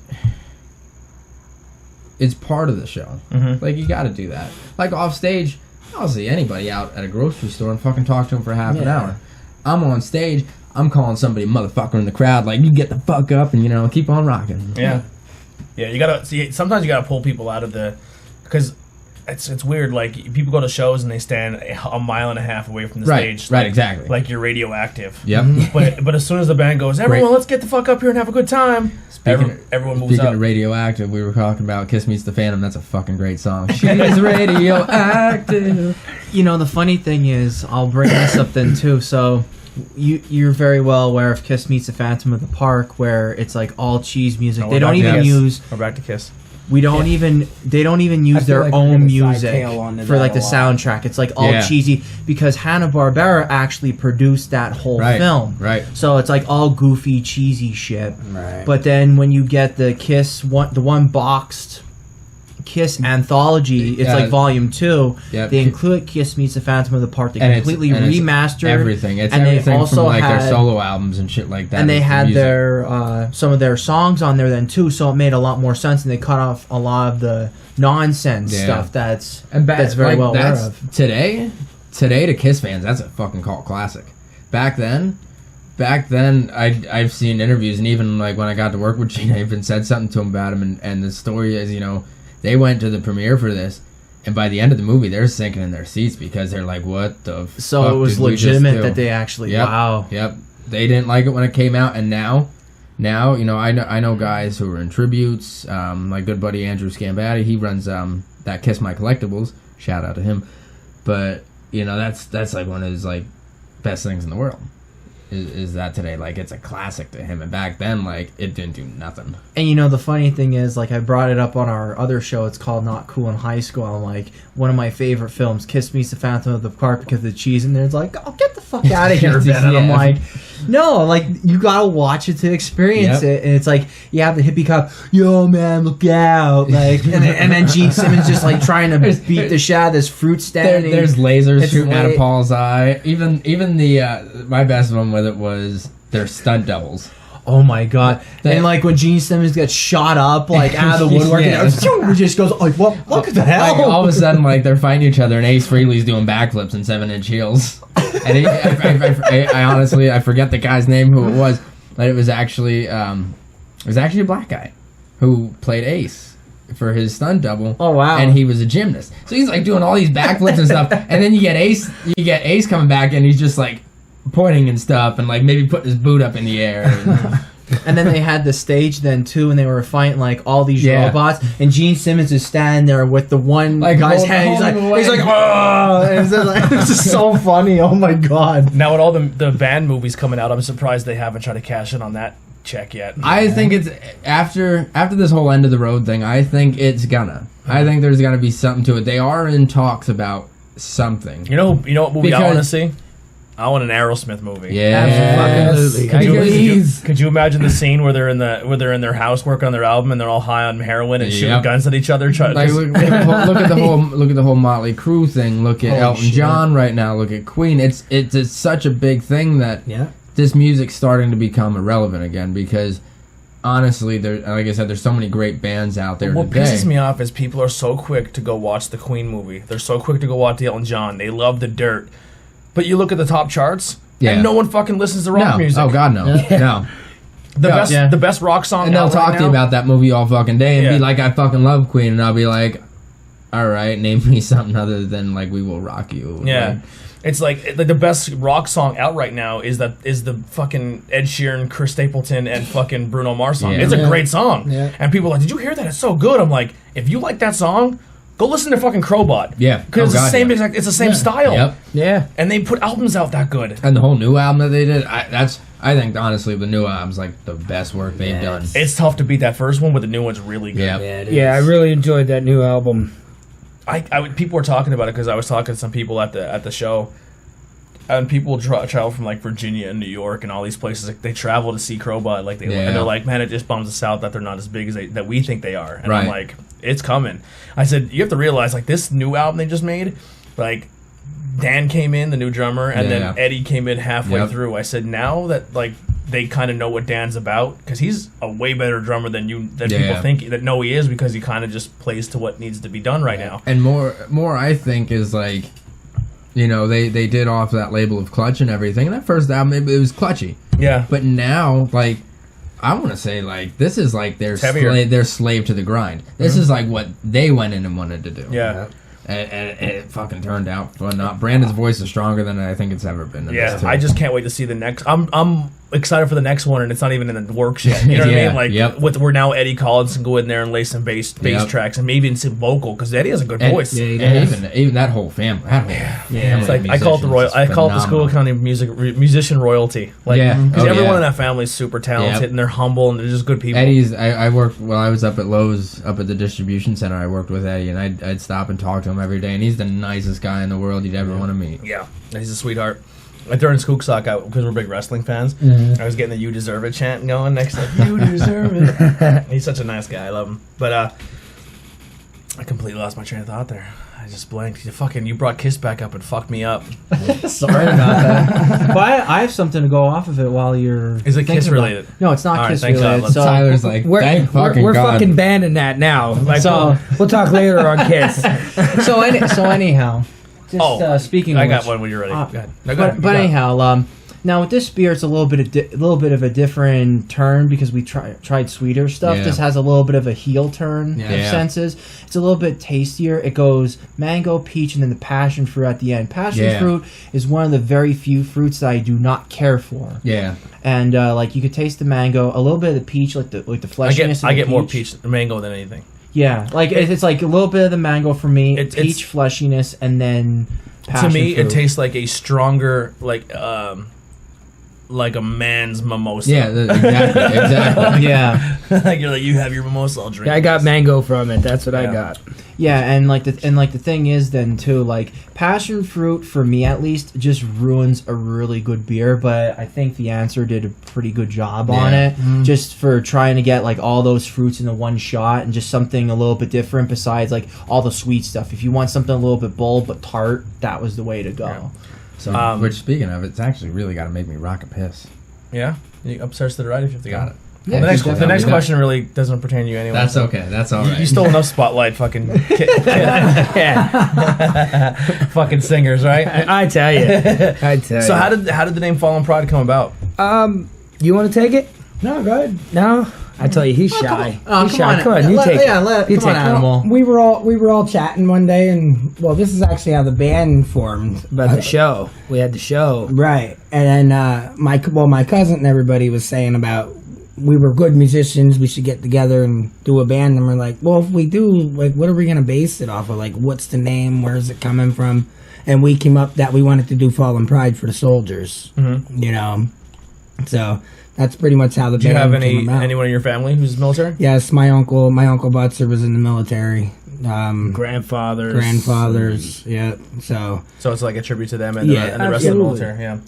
it's part of the show. Mm-hmm. Like, you gotta do that. Like, off stage, I'll see anybody out at a grocery store and fucking talk to them for half an hour. I'm on stage, I'm calling somebody motherfucker in the crowd, like, you get the fuck up and, you know, keep on rocking. Yeah. Yeah, you gotta see, sometimes you gotta pull people out of because it's weird, like, people go to shows and they stand a mile and a half away from the stage. Right, exactly. Like you're radioactive. Yep. But as soon as the band goes, everyone, let's get the fuck up here and have a good time. Everyone moves up. Speaking of radioactive, we were talking about Kiss Meets the Phantom. That's a fucking great song. She's radioactive. You know, the funny thing is, I'll bring this up then too. So, you're very well aware of Kiss Meets the Phantom of the Park, where it's like all cheese music. Oh, they don't even use. We're back to Kiss. We don't even. They don't even use their own music for like the soundtrack. It's like all cheesy because Hanna-Barbera actually produced that whole film. Right. So it's like all goofy, cheesy shit. Right. But then when you get the Kiss the one boxed Kiss anthology, it's like volume 2. Yep. They include Kiss Meets the Phantom of the Park. They completely remastered everything. It's and everything they also from like had their solo albums and shit like that. And they had their some of their songs on there then too, so it made a lot more sense. And they cut off a lot of the nonsense stuff that's very well aware of. Today to Kiss fans, that's a fucking cult classic. Back then, I've seen interviews, and even like when I got to work with Gene, I even said something to him about him, and the story is, you know, they went to the premiere for this, and by the end of the movie, they're sinking in their seats because they're like, "What the?" So it was legitimate that they actually. Wow. Yep. They didn't like it when it came out, and now, you know, I know guys who are in tributes. My good buddy Andrew Scambatti, he runs that Kiss My Collectibles. Shout out to him. But you know, that's like one of his like best things in the world. Is that today, like, it's a classic to him, and back then, like, it didn't do nothing. And you know, the funny thing is, like, I brought it up on our other show, it's called Not Cool in High School. I'm like, one of my favorite films, Kiss Meets the Phantom of the Park, because of the cheese in there. It's like, oh, get the fuck out of here, Ben. And I'm like, no, like, you gotta watch it to experience it. And it's like, you have the hippie cop, yo, man, look out. Like, and then Gene Simmons just, like, trying to beat the shit out of this fruit stand. There's lasers shooting out of Paul's eye. Even the, my best one with it was their stunt doubles. Oh my god! And like when Gene Simmons gets shot up, like out of the woodwork, it just goes like, "What? What the hell?" Like, all of a sudden, like they're fighting each other, and Ace Frehley's doing backflips in 7-inch heels. And I honestly forget the guy's name, who it was, but it was actually a black guy who played Ace for his stunt double. Oh wow! And he was a gymnast, so he's like doing all these backflips and stuff. And then you get Ace coming back, and he's just like pointing and stuff, and like maybe putting his boot up in the air. And And then they had the stage then too, and they were fighting like all these Yeah. robots. And Gene Simmons is standing there with the one Like, guy's hold- head. He's like, holding he's like, away. oh, and it's just like, it's just so funny. Oh my god. Now with all the band movies coming out, I'm surprised they haven't tried to cash in on that check yet. I think it's after this whole end of the road thing. I think it's gonna. I think there's gonna be something to it. They are in talks about something. You know what movie I Because- want to see? I want an Aerosmith movie. Yeah, Absolutely. Could you, Please. could you imagine the scene where they're in their house working on their album and they're all high on heroin and shooting Yep. guns at each other? Like look at the whole Motley Crue thing. Look at Holy Elton shit. John right now. Look at Queen. It's such a big thing that Yeah. this music's starting to become irrelevant again because honestly, like I said, there's so many great bands out there What today. pisses me off is people are so quick to go watch the Queen movie. They're so quick to go watch the Elton John. They love the dirt. But you look at the top charts, Yeah. and no one fucking listens to rock No, music. oh god, no, no. The best rock song And they'll out talk right to you now- about that movie all fucking day and Yeah. be like, I fucking love Queen, and I'll be like, all right, name me something other than like We Will Rock You. Yeah. Like, It's like the best rock song out right now is the fucking Ed Sheeran, Chris Stapleton, and fucking Bruno Mars song. Yeah. It's a Yeah. great song. Yeah. And people are like, did you hear that? It's so good. I'm like, if you like that song, go listen to fucking Crowbot. Yeah. Because Oh, God, yeah. it's the same style. Yep. Yeah. And they put albums out that good. And the whole new album that they did, I think honestly the new album's like the best work they've done. It's tough to beat that first one, but the new one's really good. Yeah. it Yeah, I is. really enjoyed that new album. People were talking about it because I was talking to some people at the show, and people travel from like Virginia and New York and all these places. Like, they travel to see Crowbot, like and they're like, man, it just bums us out that they're not as big as that we think they are. And I'm Right. like, it's coming. I said, you have to realize, like, this new album they just made, like, Dan came in, the new drummer, and Yeah. then Eddie came in halfway Yep. through. I said, now that like they kind of know what Dan's about, because he's a way better drummer than people Yeah. think that know he is, because he kind of just plays to what needs to be done right now. And more I think is like, you know, they did off that label of Clutch and everything. And that first album, it was clutchy. Yeah. But now, like, I want to say, like, this is like their heavier. their slave to the grind. This is like what they went in and wanted to do. Yeah. And it fucking turned out fun. Brandon's voice is stronger than I think it's ever been. In Yeah, this too. I just can't wait to see the next. I'm excited for the next one, and it's not even in the works yet. You know what I Yeah, mean? Like, yep. where now Eddie Collins can go in there and lay some bass Yep. tracks, and maybe even some vocal, because Eddie has a good And- voice. yeah, even that whole family. It's like I call it the royal. I call it the School County musician royalty. Like, Yeah. because Oh, everyone yeah. in that family is super talented, Yep. and they're humble, and they're just good people. Eddie's. I worked while I was up at Lowe's, up at the distribution center. I worked with Eddie, and I'd stop and talk to him every day. And he's the nicest guy in the world you'd ever want to meet. Yeah, he's a sweetheart. Like during Skooksock out, because we're big wrestling fans, I was getting the "You Deserve It" chant going next to "You Deserve It." He's such a nice guy. I love him. But I completely lost my train of thought there. I just blanked. You brought Kiss back up and fucked me up. Sorry about that. But I have something to go off of it while you're. Is it thinking Kiss about related? No, it's not All right, Kiss thank God. related. Let's- So, Tyler's like, thank fucking we're God. fucking banning that now. Like, So- we'll talk later on Kiss. so anyhow, just speaking. Of I got which, one when you're ready. Go ahead. No, go But, ahead. but anyhow, now with this beer, it's a little bit of a different turn because we tried sweeter stuff. Yeah. This has a little bit of a heel turn Yeah. of Yeah. senses. It's a little bit tastier. It goes mango, peach, and then the passion fruit at the end. Passion Yeah. fruit is one of the very few fruits that I do not care for. Yeah. And like you could taste the mango, a little bit of the peach, like the fleshiness. I of the get more peach. mango than anything. Yeah, like it's like a little bit of the mango for me, It's- peach fleshiness, and then passion To me, fruit. it tastes like a stronger, like a man's mimosa. Yeah. Exactly. Yeah, Like you're like, you have your mimosa, I'll drink. I got this. mango from it. That's what I Yeah. got. yeah, and the thing is then too, like passion fruit for me at least just ruins a really good beer. But I think the answer did a pretty good job on Yeah. it, just for trying to get like all those fruits in the one shot and just something a little bit different besides like all the sweet stuff. If you want something a little bit bold but tart, that was the way to go. Yeah. So Which, speaking of, it's actually really got to make me rock a piss. Yeah, you upstairs to the right if you have to go. Got it. Yeah, the next, definitely. the next question really doesn't pertain to you anyway. That's so- okay. That's all You, right. you stole enough spotlight, fucking fucking singers, right? I tell you. I tell you. So how did the name Fallen Pride come about? You want to take it? No, go ahead. No? I tell you, he's shy. Oh, He's come shy. on. Come on, you take it. You come on, take it. Animal. We were all chatting one day, and well, this is actually how the band formed. About the show. We had the show. Right, and then my cousin and everybody was saying about we were good musicians. We should get together and do a band. And we're like, well, if we do, like, what are we gonna base it off of? Like, what's the name? Where's it coming from? And we came up that we wanted to do Fallen Pride for the soldiers. You know, so that's pretty much how the Do you band have came about. anyone in your family who's military? Yes, my uncle Butzer was in the military. Grandfathers. Yeah. So it's like a tribute to them and, Yeah, and the rest of the absolutely. military. Yeah,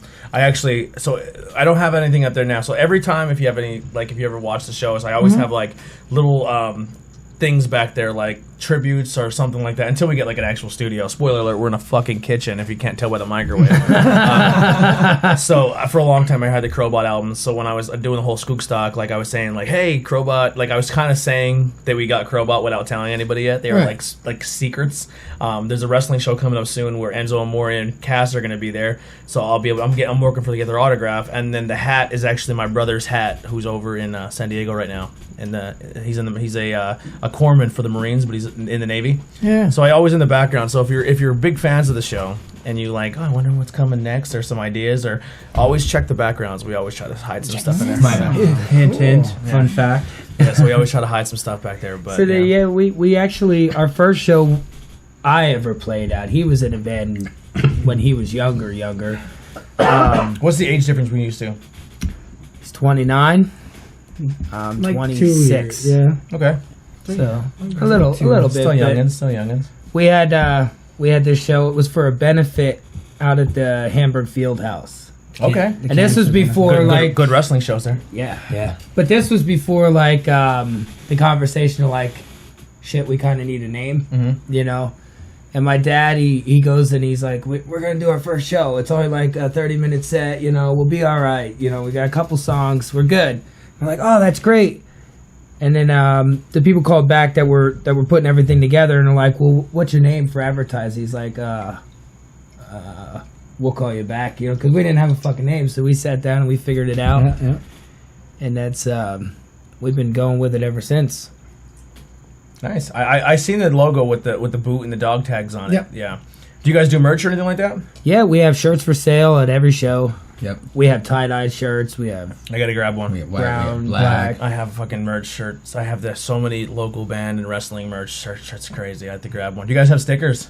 I don't have anything up there now. So every time, if you ever watch the shows, I always have like little things back there, like tributes or something like that, until we get like an actual studio. Spoiler alert: we're in a fucking kitchen. If you can't tell by the microwave. So for a long time, I had the Crowbot albums. So when I was doing the whole Skook Stock, like I was saying, like, hey, Crowbot, like I was kind of saying that we got Crowbot without telling anybody yet. They were like secrets. There's a wrestling show coming up soon where Enzo Amore and Cass are going to be there. So I'll be able. I'm working to get their autograph, and then the hat is actually my brother's hat, who's over in San Diego right now. And he's a corpsman for the Marines, but he's in the Navy. yeah. So I always in the background. So if you're big fans of the show and you like, oh, I wonder what's coming next, or some ideas, or always check the backgrounds. We always try to hide some stuff in there. Hint, hint. Fun fact. Yeah, so we always try to hide some stuff back there. But So we actually, our first show I ever played at, he was in a band when he was younger. What's the age difference we used to? He's 29. Like 26. 2 years. Yeah. Okay, So a little bit. still but youngins. We had this show. It was for a benefit out at the Hamburg Field House. Okay, And this was before good wrestling shows there. yeah. But this was before like the conversation of like, shit, we kind of need a name, you know. And my dad, he goes and he's like, we're gonna do our first show. It's only like a 30-minute set, you know. We'll be all right, you know. We got a couple songs, we're good. I'm like, oh, that's great. And then the people called back that were putting everything together, and they're like, well, what's your name for advertising? He's like, we'll call you back, you know, because we didn't have a fucking name. So we sat down and we figured it out, and that's we've been going with it ever since. Nice. I seen the logo with the boot and the dog tags on it. Yep. Yeah. Do you guys do merch or anything like that? Yeah, we have shirts for sale at every show. Yep. We have tie-dye shirts. We have I gotta grab one. We have white, brown, we have black. black. I have fucking merch shirts. I have so many local band and wrestling merch shirts. It's crazy. I have to grab one. Do you guys have stickers?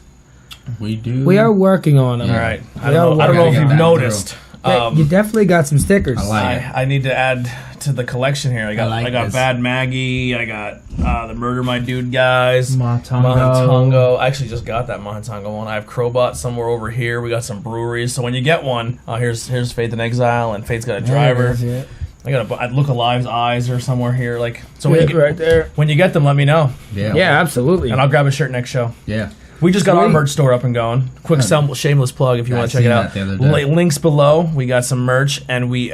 We do. We are working on them. All right. I We are don't know working if on you've that noticed. Yeah, you definitely got some stickers. I like it. I need to add to the collection here. I got like this. Bad Maggie. I got the Murder My Dude guys. Mahatongo. Mahatongo. I actually just got that Mahatongo one. I have Crowbot somewhere over here. We got some breweries. So when you get one, here's Faith in Exile, and Faith's got a driver. I got a Look Alive's eyes or somewhere here. Like so when you get, right there. when you get them, let me know, Yeah. Yeah, absolutely. and I'll grab a shirt next show. Yeah. We just got our Sweet. merch store up and going. Quick shameless plug if you I want to check seen it that out. the other day. Links below. We got some merch, and we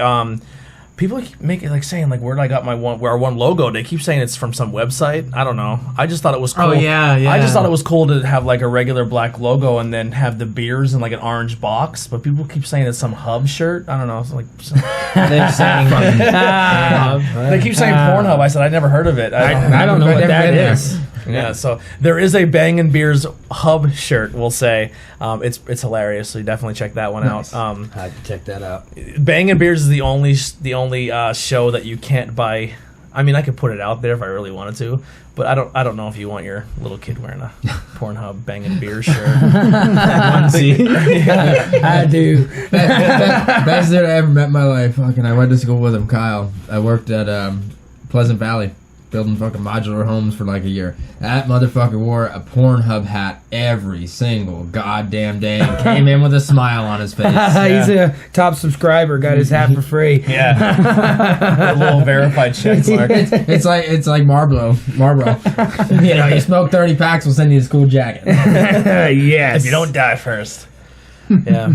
people keep making like saying like where did I got our one logo? They keep saying it's from some website. I don't know. I just thought it was cool. Oh, yeah. I just thought it was cool to have like a regular black logo and then have the beers in like an orange box. But people keep saying it's some Hub shirt. I don't know. It's like They're saying they keep saying Pornhub. I said I never heard of it. I don't know what Never that been there. is. Yeah, so there is a Bangin' Beers Hub shirt, we'll say. It's hilarious, so you definitely check that one out. I have to check that out. Bangin' Beers is the only show that you can't buy. I mean, I could put it out there if I really wanted to, but I don't know if you want your little kid wearing a Pornhub Bangin' Beers shirt. I do. Best dude I ever met in my life. Fucking, I went to school with him, Kyle. I worked at Pleasant Valley, building fucking modular homes for like a year. That motherfucker wore a Pornhub hat every single goddamn day and came in with a smile on his face. He's a top subscriber. Got his hat for free. Yeah, a little verified check mark. It's like Marlboro. You know, you smoke 30 packs, we'll send you a school jacket. Yes. If you don't die first. Yeah.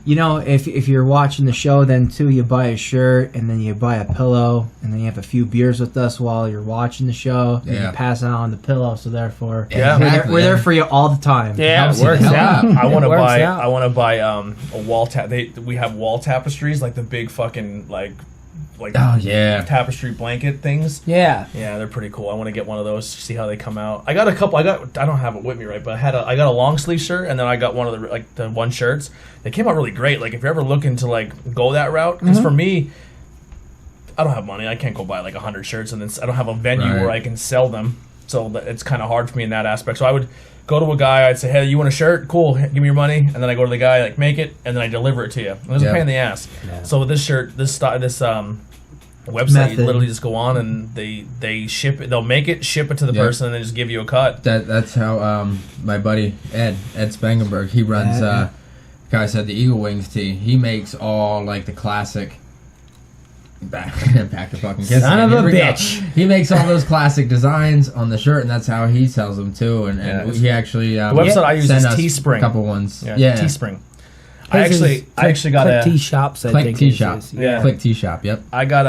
You know, if you're watching the show, then too, you buy a shirt and then you buy a pillow and then you have a few beers with us while you're watching the show. And Yeah. you pass it on the pillow, so therefore, Yeah. we're there for you all the time. Yeah, Helps it you works the hell out. out. I want to It works buy. out. I want to buy a wall we have wall tapestries, like the big fucking like Oh, yeah. tapestry blanket things. Yeah. Yeah, they're pretty cool. I want to get one of those. See how they come out. I got a couple. I don't have it with me right, but I got a long sleeve shirt, and then I got one of the one shirts. They came out really great. Like if you're ever looking to like go that route, because for me, I don't have money. I can't go buy like 100 shirts, and then I don't have a venue Right. where I can sell them. So it's kind of hard for me in that aspect. So I would go to a guy. I'd say, "Hey, you want a shirt? Cool. Give me your money." And then I go to the guy, like, make it, and then I deliver it to you. And it was a Yeah. pain in the ass. Yeah. So with this shirt, this website, Method. you literally just go on and they ship it. They'll make it, ship it to the Yeah. person, and then just give you a cut. That's how my buddy Ed Spangenberg, he runs guy said the Eagle Wings tee. He makes all like the classic back to fucking kiss. Son again. of a Here we go. bitch. He makes all those classic designs on the shirt, and that's how he sells them too. And Yeah, he actually the website I use sent is us Teespring. a couple ones. Yeah, Teespring. I actually got Click a Tea Shops. I Click think Tea it Shop. is. Yeah. Click Tea Shop. Yep. I got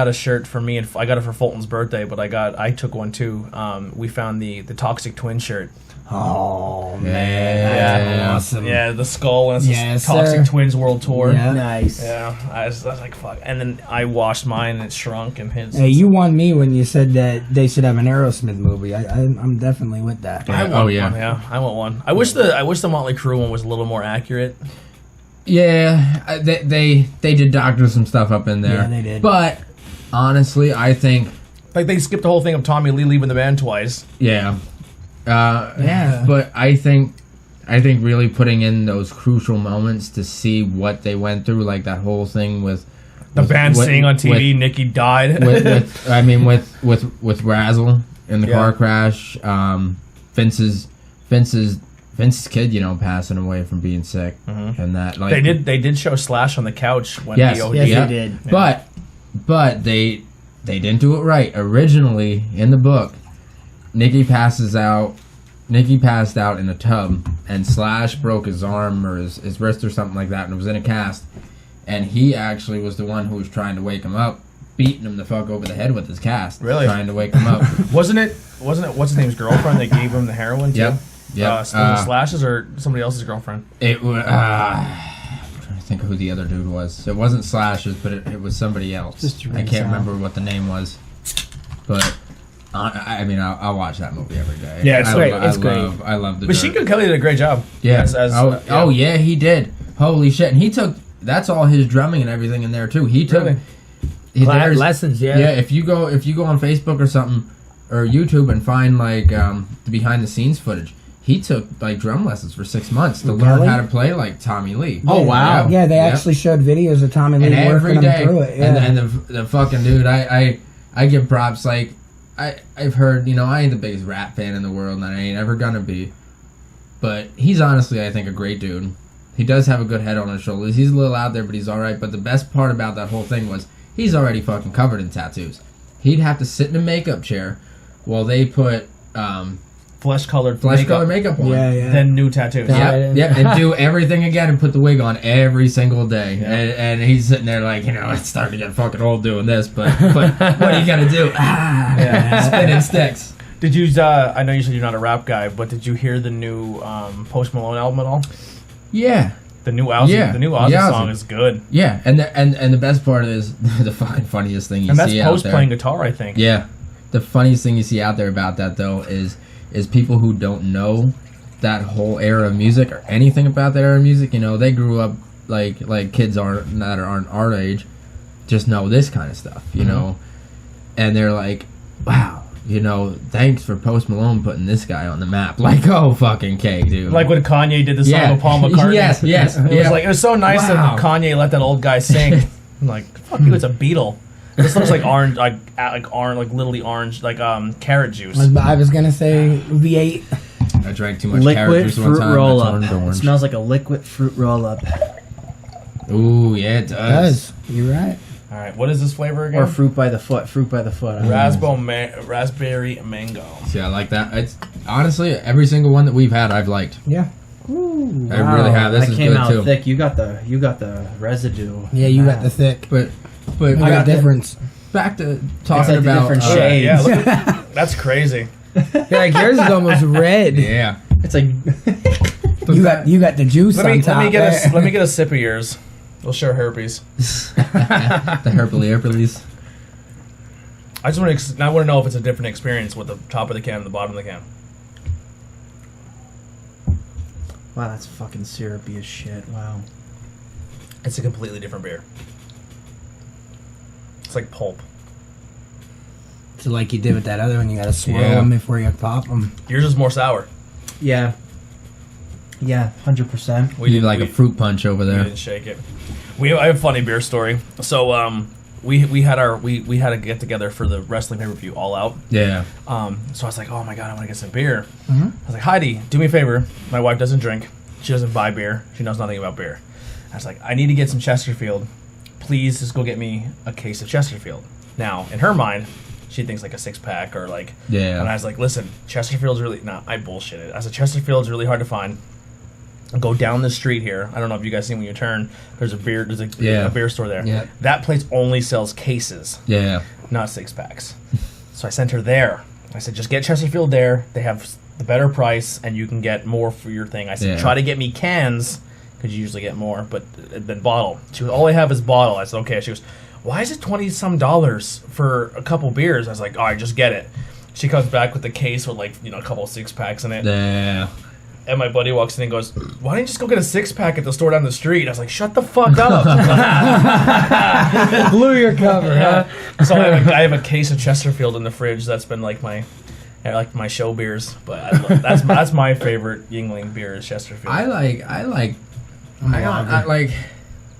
a shirt for me, and I got it for Fulton's birthday. But I took one too. We found the Toxic Twin shirt. Oh man, Yeah. that's awesome. Yeah, the skull and it's Yes, Toxic sir. Twins World Tour. Yeah. Nice. Yeah, I was like, fuck. And then I washed mine and it shrunk, and his. Hey, you won me when you said that they should have an Aerosmith movie. I'm definitely with that. I want Oh, yeah. one, yeah. I want one. I wish the Motley Crue one was a little more accurate. Yeah, they did doctor some stuff up in there. Yeah, they did. But honestly, I think Like they skipped the whole thing of Tommy Lee leaving the band twice. yeah. Yeah. But I think really putting in those crucial moments to see what they went through, like that whole thing with The band with- seeing on TV, with- Nikki died. with Razzle in the Yeah. car crash, Vince's kid, passing away from being sick, and that like they did show Slash on the couch when yes, he OD'd. Yes, yeah. they did. But they didn't do it right. Originally in the book, Nikki passed out in a tub, and Slash broke his arm or his wrist or something like that, and it was in a cast. And he actually was the one who was trying to wake him up, beating him the fuck over the head with his cast. Really? Trying to wake him up. Wasn't it what's his name's girlfriend that gave him the heroin too? Yep. Yep. Was it Slash's or somebody else's girlfriend? It was. I'm trying to think of who the other dude was. It wasn't Slash's, but it was somebody else. Just I rings can't out. remember what the name was. But I'll watch that movie every day. Yeah, it's great. It's great. I love the. Machine Dirt. Gun Kelly did a great job. Yeah. Yeah. Oh yeah, he did. Holy shit! And he took. That's all his drumming and everything in there too. He took. Really? there's- Lessons, yeah. Yeah, if you go on Facebook or something or YouTube and find like the behind the scenes footage, he took like drum lessons for 6 months to learn Really? how to play like Tommy Lee. Oh, wow. Yeah, they Yep. actually showed videos of Tommy Lee And every working day, him through it. Yeah. and the fucking dude, I give props. Like I've heard, I ain't the biggest rap fan in the world, and I ain't ever gonna be. But he's honestly, I think, a great dude. He does have a good head on his shoulders. He's a little out there, but he's all right. But the best part about that whole thing was he's already fucking covered in tattoos. He'd have to sit in a makeup chair while they put Flesh-colored makeup on. yeah. Then new tattoos. Yeah, and do everything again and put the wig on every single day. And he's sitting there like, it's starting to get fucking old doing this, but what are you gonna do? Spinning sticks. Did you? I know you said you're not a rap guy, but did you hear the new Post Malone album at all? Yeah, The new Ozzy, Yeah. the new Ozzy Yeah, song Ozzy. is good, yeah, and the best part is the fucking funniest thing you and that's see Post out there. playing guitar, I think. Yeah, the funniest thing you see out there about that though is people who don't know that whole era of music or anything about that era of music. They grew up like kids aren't our age, just know this kind of stuff. And they're like, wow. Thanks for Post Malone putting this guy on the map. Like, oh, fucking cake, dude. Like when Kanye did the song with Paul McCartney. Yes. It was so nice Wow. that Kanye let that old guy sing. I'm like, fuck you, it's a Beatle. This looks like orange, like orange, like literally orange, like carrot juice. I was gonna say V8. I drank too much carrot Liquid juice one fruit time. roll I up. turned It orange. smells like a liquid fruit roll up. Ooh, yeah, it does. You're right. All right, what is this flavor again? Or fruit by the foot. Fruit by the foot. I don't know. Raspberry mango. See, I like that. It's honestly every single one that we've had, I've liked. Yeah. I really have. This that is came good out too. thick. You got the residue. Yeah, you got the thick. But I got difference. back to It's talking like the about different Oh, shades. yeah, look at, that's crazy. Like yours is almost red. yeah. It's like You got the juice Let on me top. let me get a sip of yours. We'll share herpes. The herpes. I just want to know if it's a different experience with the top of the can and the bottom of the can. wow, that's fucking syrupy as shit. Wow. It's a completely different beer. like pulp. So like you did with that other one, you gotta swirl Yeah. them before you pop them. Yours is more sour. Yeah. Yeah, 100%. We need like a fruit punch over We there. didn't shake it. I have a funny beer story. So we had a get together for the wrestling pay per view All Out. Yeah. So I was like, oh my god, I want to get some beer. I was like, Heidi, do me a favor. My wife doesn't drink. She doesn't buy beer. She knows nothing about beer. I was like, I need to get some Chesterfield. Please just go get me a case of Chesterfield. Now, in her mind, she thinks like a 6-pack or like. Yeah. And I was like, listen, Chesterfield's really. No, I bullshitted. I said, Chesterfield's really hard to find. Go down the street here. I don't know if you guys see when you turn. There's a beer store there. Yeah. That place only sells cases, Yeah. not 6-packs. So I sent her there. I said, just get Chesterfield there. They have the better price, and you can get more for your thing. I said, Yeah. try to get me cans, because you usually get more, but then bottle. She goes, all I have is bottle. I said, okay. She goes, why is it $20-some for a couple beers? I was like, all right, just get it. She comes back with the case with like, a couple 6-packs in it. Yeah. And my buddy walks in and goes, why didn't you just go get a 6-pack at the store down the street? I was like, shut the fuck up. Blew your cover, huh? So I have a case of Chesterfield in the fridge. That's been like my show beers. But that's my favorite Yingling beer is Chesterfield. I like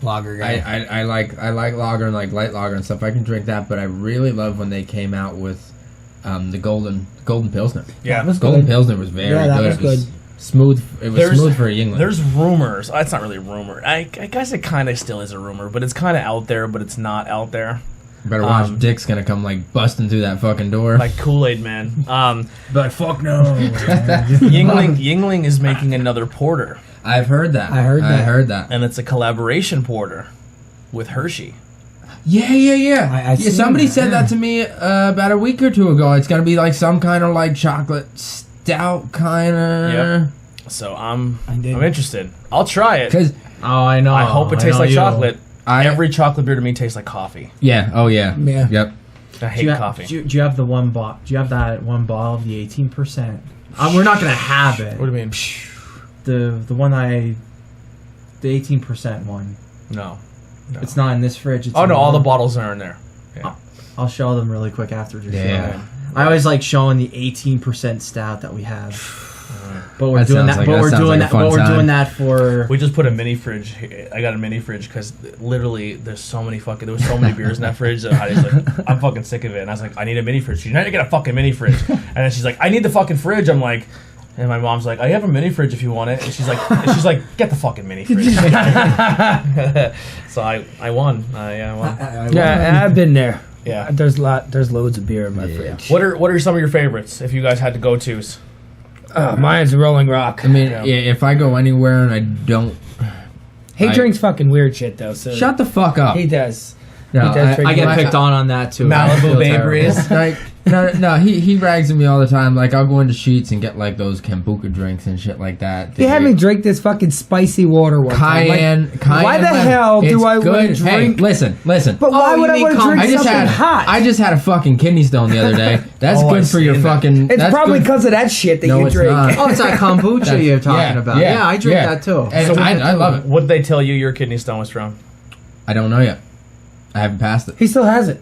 Lager guy. I like lager and like light lager and stuff. I can drink that, but I really love when they came out with the golden Pilsner. yeah. That was Golden good. Pilsner was very Yeah, that good. was It was good. smooth. It was smooth for a Yingling. There's rumors. It's not really a rumor. I guess it kind of still is a rumor, but it's kind of out there, but it's not out there. Better watch. Dick's gonna come like busting through that fucking door. Like Kool-Aid Man. But fuck no. Yingling is making another porter, I've heard that. I heard that. and it's a collaboration porter with Hershey. Yeah. I seen Somebody that, said yeah. that to me about a week or two ago. It's gonna be like some kind of like chocolate stout kind of. Yep. So I'm did. interested. I'll try it. Because Oh, I know. I hope it tastes know like you. chocolate. I- Every chocolate beer to me tastes like coffee. yeah. Oh yeah. Yeah. Yep. I hate coffee. Do you have the one bottle? Do you have that one bottle of the 18%? We're not gonna have it. What do you mean? The one the 18% one. No. It's not in this fridge. It's Oh in no, all the one. bottles are in there. Yeah. I'll show them really quick after the Yeah. show. I always like showing the 18% stout that we have. But we're That doing sounds that. like- But that we're sounds doing like a that. But fun we're time. doing that for. We just put a mini fridge. I got a mini fridge because literally there was so many beers in that fridge that Heidi's like, I'm fucking sick of it. And I was like, I need a mini fridge. She's not gonna get a fucking mini fridge. And then she's like, I need the fucking fridge. I'm like, and my mom's like, I have a mini fridge if you want it. And she's like, get the fucking mini fridge. So I won. I won. Yeah, I've been there. Yeah. There's loads of beer in my fridge. What are some of your favorites? If you guys had to go tos, Mine's Rolling Rock. I mean, if I go anywhere and I don't, He I- drinks fucking weird shit though. So shut the fuck up. He does. No, he does drink I get I- picked on that too. Malibu I feel Bay terrible. Breeze. Like, no, he rags at me all the time. Like, I'll go into Sheets and get like those kombucha drinks and shit like that. He had me drink this fucking spicy water one time. Like, Cayenne. why the lemon. hell do It's I wanna good. Hey, drink- listen. but why Oh, would you I mean want to drink I just something had hot? I just had a fucking kidney stone the other day. That's Oh, good I've for your seen that. fucking. It's that's probably good- because of that shit that No, you it's drink. not. Oh, it's that kombucha you're talking about. Yeah, I drink that too. And I love it. What did they tell you your kidney stone was from? I don't know yet. I haven't passed it. He still has it.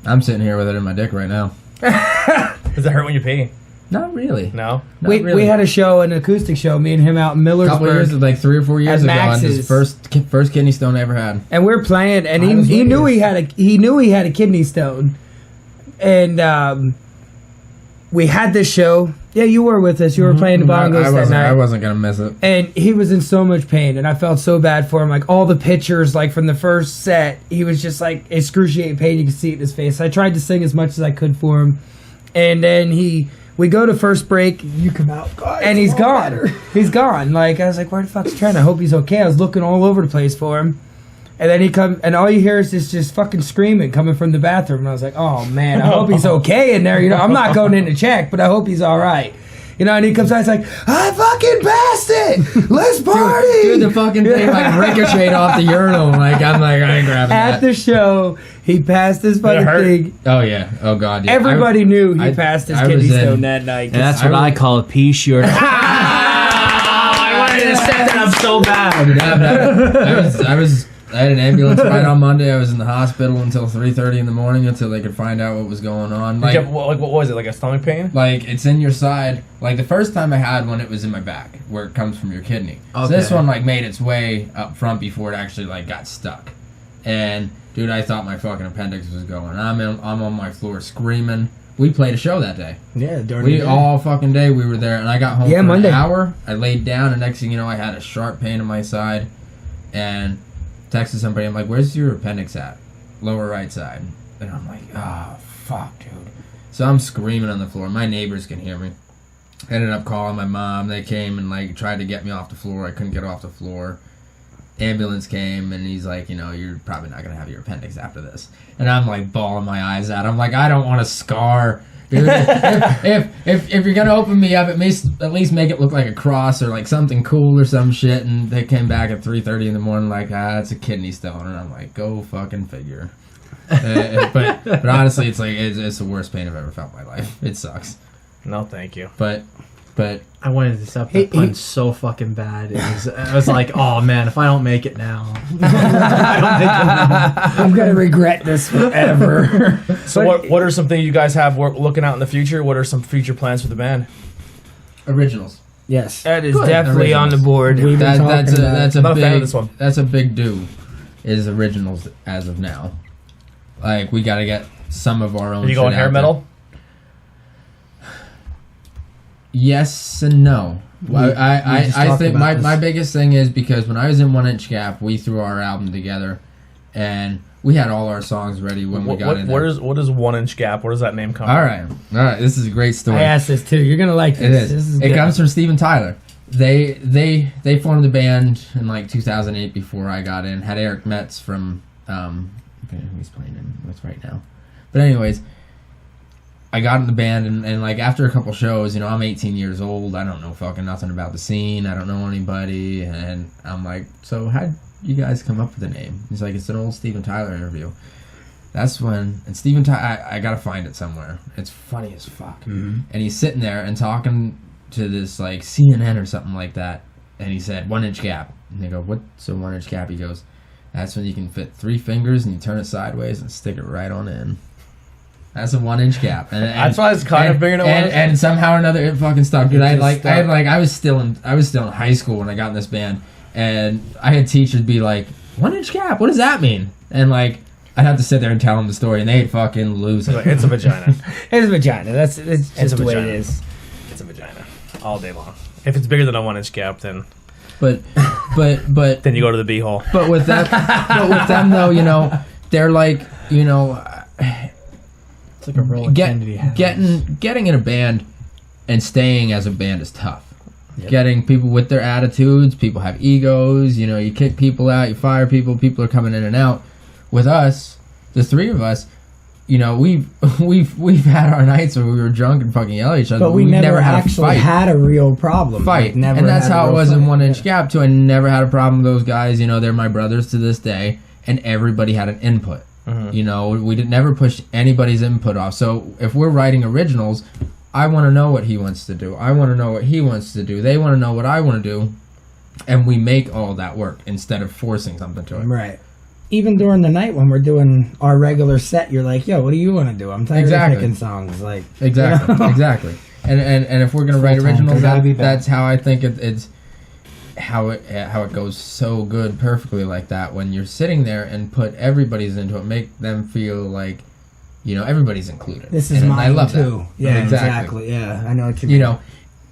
I'm sitting here with it in my dick right now. Does it hurt when you pee? Not really. No. Not We really. had a show, an acoustic show, me and him out in a couple years, Millersburg, like 3 or 4 years At ago, and his Max's. first kidney stone I ever had. and we're playing, and I was he with knew you. he had a kidney stone, and we had this show. Yeah, you were with us. You were playing the bongos that night. I wasn't gonna miss it. And he was in so much pain, and I felt so bad for him. Like, all the pictures, like, from the first set, he was just, like, excruciating pain. You could see it in his face. I tried to sing as much as I could for him. And then we go to first break, You come out, guys, and he's come on, gone. better. He's gone. Like, I was like, where the fuck's Trent? I hope he's okay. I was looking all over the place for him. And then he comes, and all you hear is this just fucking screaming coming from the bathroom. And I was like, oh, man, I hope he's okay in there. You know, I'm not going in to check, but I hope he's all right. You know, and he comes out, he's like, I fucking passed it! Let's party! Dude, the fucking thing like ricocheted off the urinal. Like, I'm like, I ain't grabbing At that. the show, he passed his fucking hurt? thing. Oh yeah. Oh god. Yeah. Everybody knew he I- passed his I kidney was in- stone that night. And that's I what I was- call a pea shooter. I wanted to set that up so bad. I I had an ambulance ride on Monday. I was in the hospital until 3:30 in the morning until they could find out what was going on. Did you have, what was it, like a stomach pain? Like, it's in your side. Like, the first time I had one, it was in my back, where it comes from your kidney. Okay. So this one, like, made its way up front before it actually, like, got stuck. And, dude, I thought my fucking appendix was going. I'm on my floor screaming. We played a show that day. Yeah, during the day. All fucking day we were there, and I got home for Monday. an hour. I laid down, and next thing you know, I had a sharp pain in my side, and texted somebody. I'm like, "Where's your appendix at? Lower right side." And I'm like, "Oh, fuck, dude." So I'm screaming on the floor. My neighbors can hear me. I ended up calling my mom. They came and like tried to get me off the floor. I couldn't get off the floor. Ambulance came, and he's like, "You're probably not gonna have your appendix after this." And I'm like bawling my eyes out. I'm like, I don't want a scar. Dude, if you're gonna open me up, at least make it look like a cross or like something cool or some shit. And they came back at 3:30 in the morning like, it's a kidney stone, and I'm like, go fucking figure. But honestly, it's like it's the worst pain I've ever felt in my life. It sucks. No, thank you. But I wanted to step that punch so fucking bad. I was like, oh man, if I don't make it now, I'm gonna regret this forever. So what are some things you guys have looking out in the future? What are some future plans for the band? originals. Yes. That is Good. definitely on the board. We've been talking about That's a I'm not a fan of big. this one. That's a big do. Is originals as of now. Like we got to get some of our own. Are you shit going hair out metal? there. Yes and no. I think my biggest thing is because when I was in 1 Inch Gap, we threw our album together, and we had all our songs ready when we got in there. What is 1 Inch Gap? Where does that name come from? All right. This is a great story. I asked this too. You're gonna like this. It is. This is It good. comes from Steven Tyler. They formed the band in like 2008 before I got in. Had Eric Metz from who he's playing with right now. But anyways, I got in the band and like after a couple shows, I'm 18 years old. I don't know fucking nothing about the scene. I don't know anybody, and I'm like, so how'd you guys come up with the name? He's like, it's an old Steven Tyler interview. That's when, and Steven Tyler, I gotta find it somewhere. It's funny as fuck. Mm-hmm. And he's sitting there and talking to this like CNN or something like that, and he said 1 Inch Gap, and they go, what's a 1 Inch Gap? He goes, that's when you can fit 3 fingers and you turn it sideways and stick it right on in. That's a 1 Inch Gap, and That's why it's kind of bigger than one. and somehow or another it fucking stuck. Dude, I was still in high school when I got in this band, and I had teachers be like, 1 Inch Gap, what does that mean? And like I'd have to sit there and tell them the story, and they'd fucking lose it. It's a vagina. It's a vagina. It's just a the way vagina. it is. It's a vagina. All day long. If it's bigger than a 1 Inch Gap, then But then you go to the beehole. But with them though, they're like, it's like a real Kennedy house. getting in a band and staying as a band is tough. Yep. Getting people with their attitudes, people have egos, you kick people out, you fire people are coming in and out. With us, the 3 of us, we've had our nights where we were drunk and fucking yell at each other. But we never had actually had a real problem. Fight. Never And that's had a how it real was in fight. 1 Inch Gap too. I never had a problem with those guys. They're my brothers to this day, and everybody had an input. We never pushed anybody's input off. So if we're writing originals, I want to know what he wants to do. I want to know what he wants to do. They want to know what I want to do, and we make all that work instead of forcing something to it. Right. Even during the night when we're doing our regular set, you're like, "Yo, what do you want to do? I'm tired of picking songs." Like Exactly. Exactly. And if we're gonna write Full-time, originals, gotta be back. that's how I think it's how it goes so good perfectly like that when you're sitting there and put everybody's into it, make them feel like everybody's included. this is and mine I love too. that. Yeah, exactly. Yeah, I know what you mean.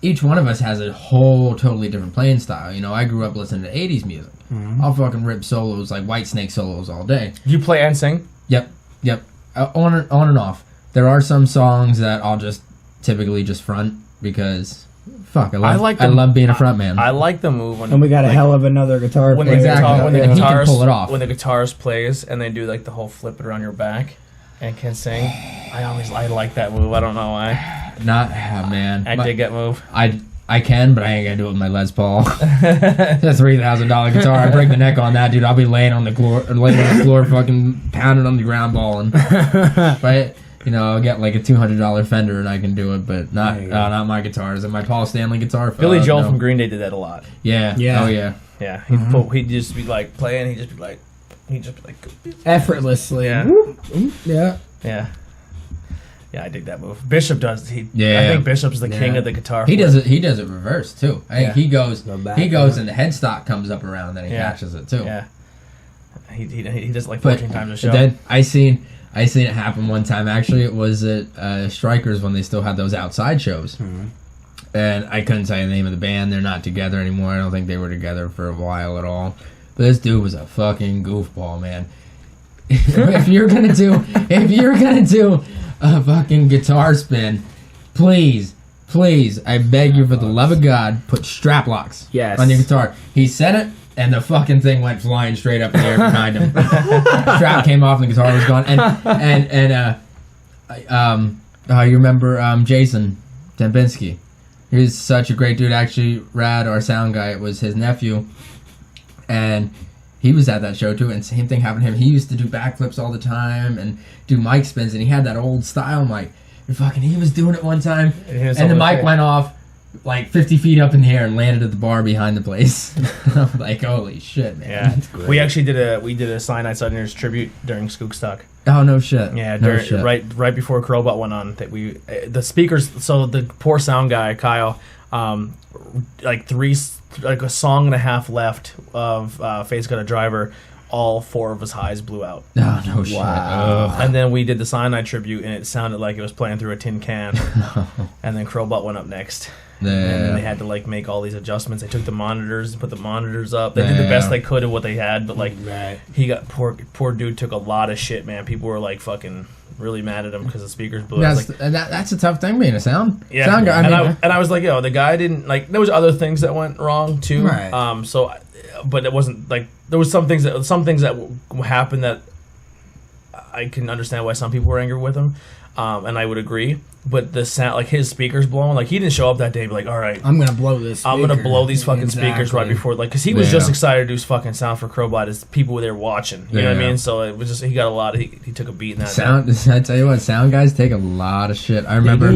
Each one of us has a whole totally different playing style. I grew up listening to 80s music. Mm-hmm. I'll fucking rip solos like White Snake solos all day. You play and sing? Yep. On and off. There are some songs that I'll just typically just front because fuck, I love being a front man. I like the move when And we got a hell of another guitar when player. the guitar, when the And he can guitarist pull it off. when the guitarist plays and they do like the whole flip it around your back and can sing. I like that move. I don't know why. Man. I dig that move. I can, but I ain't gonna do it with my Les Paul. It's a $3,000 guitar. I break the neck on that, dude. I'll be laying on the floor, fucking pounding on the ground, balling. But I'll get like a $200 Fender and I can do it, but not my guitars. And my Paul Stanley guitar. Billy Joel from Green Day did that a lot. Yeah. Yeah. Oh yeah. Yeah, he'd just be like playing. He'd just be like, He just like effortlessly. Yeah. Whoop, whoop, yeah. yeah. Yeah, I dig that move. Bishop does. I Yeah. think Bishop's the king of the guitar. He flip. does it. He does it reverse too. I think he goes. back He goes, and and the headstock comes up around, and then he catches it too. Yeah. He does it like But 14 times a show. then I seen it happen one time. Actually, it was at Strikers when they still had those outside shows. And I couldn't tell you the name of the band. They're not together anymore. I don't think they were together for a while at all. But this dude was a fucking goofball, man. if you're gonna do a fucking guitar spin, please, I beg you for the love of God, put strap locks on your guitar. He said it, and the fucking thing went flying straight up in the air behind him. Strap came off, and the guitar was gone. You remember Jason Dembinsky? He's such a great dude. Actually, Rad, our sound guy, it was his nephew, and he was at that show too. And same thing happened to him. He used to do backflips all the time and do mic spins, and he had that old style mic. And he was doing it one time, and the mic went off like 50 feet up in the air and landed at the bar behind the place. I'm like, holy shit, man! Yeah, we actually did a Cyanide Southerners tribute during Skookstock. Oh no shit! Yeah, no shit. right before Crowbot went on, that the speakers. So the poor sound guy Kyle, like a song and a half left of Fate's Got a Driver. All four of his highs blew out. Oh no shit! Wow. And then we did the Cyanide tribute, and it sounded like it was playing through a tin can. And then Crowbot went up next. Yeah. And then they had to like make all these adjustments. They took the monitors and put the monitors up. They did the best they could of what they had, but like he got poor dude took a lot of shit, man. People were like fucking really mad at him because the speakers blew. That's a tough thing being a sound guy. And I was like, yo, the guy didn't like. There was other things that went wrong too. Right. But it wasn't like there was some things that happened that I can understand why some people were angry with him, and I would agree. But the sound, like his speakers blowing, like he didn't show up that day. And be like, all right, I'm gonna blow this. I'm gonna blow these fucking speakers right before, like, because he was just excited to do fucking sound for Crowbot as people were there watching. You know what I mean? So it was just he got a lot. He took a beat in that. Sound. I tell you what, sound guys take a lot of shit. I remember.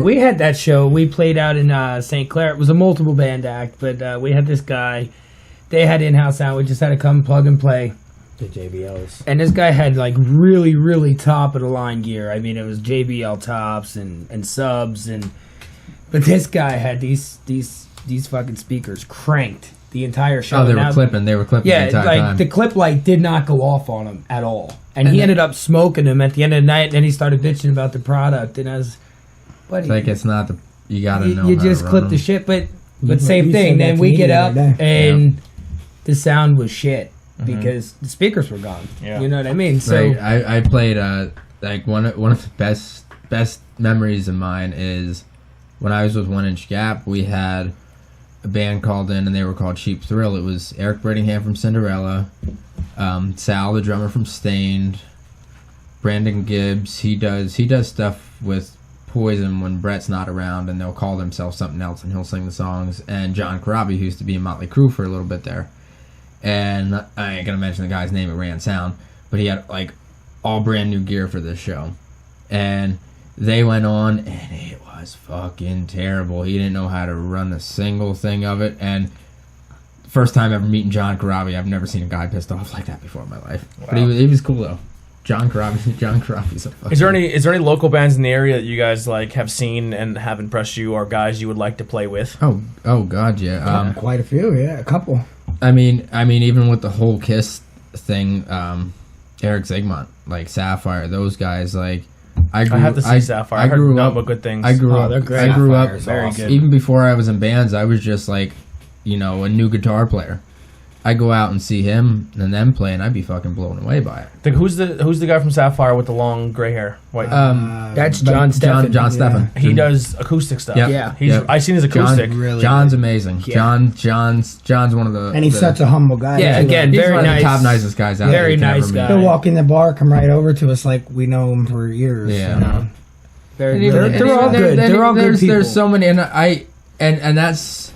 We had that show. We played out in St. Clair. It was a multiple band act, but we had this guy. They had in-house sound. We just had to come plug and play. The JBLs. And this guy had like really, really top of the line gear. I mean, it was JBL tops and subs, but this guy had these fucking speakers cranked the entire show. Oh, they were clipping. They were clipping. Yeah, the entire like time. the clip light did not go off on him at all, and he ended up smoking them at the end of the night. And then he started bitching about the product, and I was, buddy, like it's not the you gotta know. You how just to clip run the them. shit, but same thing. Then we get up and the sound was shit. Because the speakers were gone. Yeah. You know what I mean? So right. I played like one of the best memories of mine is when I was with 1 Inch Gap. We had a band called in, and they were called Cheap Thrill. It was Eric Brittingham from Cinderella, Sal the drummer from Stained, Brandon Gibbs. He does stuff with Poison when Brett's not around, and they'll call themselves something else, and he'll sing the songs. And John Corabi, who used to be in Motley Crue for a little bit there. And I ain't gonna mention the guy's name at Ran Sound, but he had like all brand new gear for this show. And they went on, and it was fucking terrible. He didn't know how to run a single thing of it. And first time ever meeting John Corabi, I've never seen a guy pissed off like that before in my life. Wow. But he was cool though. John Corabi's a fucking... Is there any local bands in the area that you guys like have seen and have impressed you, or guys you would like to play with? Oh God, yeah. Quite a few, yeah, a couple. I mean, even with the whole Kiss thing, Eric Zygmunt, like Sapphire, those guys, like I have to see Sapphire. I heard nothing but good things. I grew up. They're great. I grew up very good. Even before I was in bands, I was just like, a new guitar player. I go out and see him and them play, and I'd be fucking blown away by it. Who's the guy from Sapphire with the long gray hair? White. That's John Steffen. John Steffen. He does acoustic stuff. Yep. Yeah, I've seen his acoustic. John's amazing. Yeah. John's one of the. And he's such a humble guy. Yeah, too. again, He's very one of nice. the top nicest guys out there. Very nice guy. He'll walk in the bar, come right over to us like we know him for years. Yeah. They're all good. They're all good people. There's so many, and and that's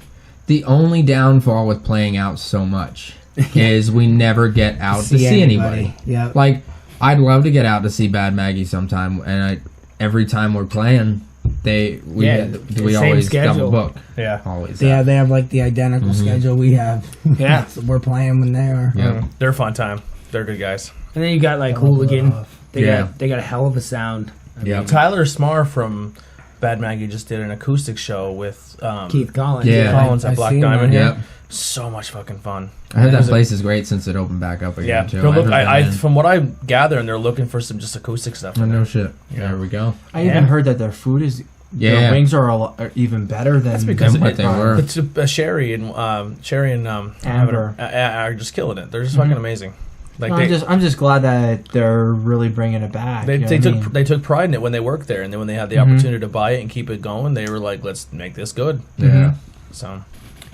the only downfall with playing out so much. Is we never get out to see anybody. Yeah. Like, I'd love to get out to see Bad Maggie sometime, and every time we're playing, we always double book. Yeah. Always. Yeah, they have like the identical schedule we have. Yeah. So we're playing when they are. Yeah. They're a fun time. they're good guys. And then you got like Hooligan. They Yeah. got a hell of a sound. Yeah. Tyler Smarr from Bad Maggie just did an acoustic show with Keith Collins. Yeah. Collins at I Black seen Diamond that. here. Yep. So much fucking fun. I heard that was a- place is great since it opened back up again. Yeah, too. they're look, haven't I, been in. from what I gather, and they're looking for some just acoustic stuff. Oh, no shit. Yeah. There we go. I even heard that their food is. Yeah. Their wings are even better than. That's because Than what they were. It's Sherry and Amber. are just killing it. They're just fucking amazing. Like No, they, I'm just glad that they're really bringing it back. they, you know they what I took mean? they took pride in it when they worked there, and then when they had the opportunity to buy it and keep it going, they were like, "Let's make this good." Yeah. So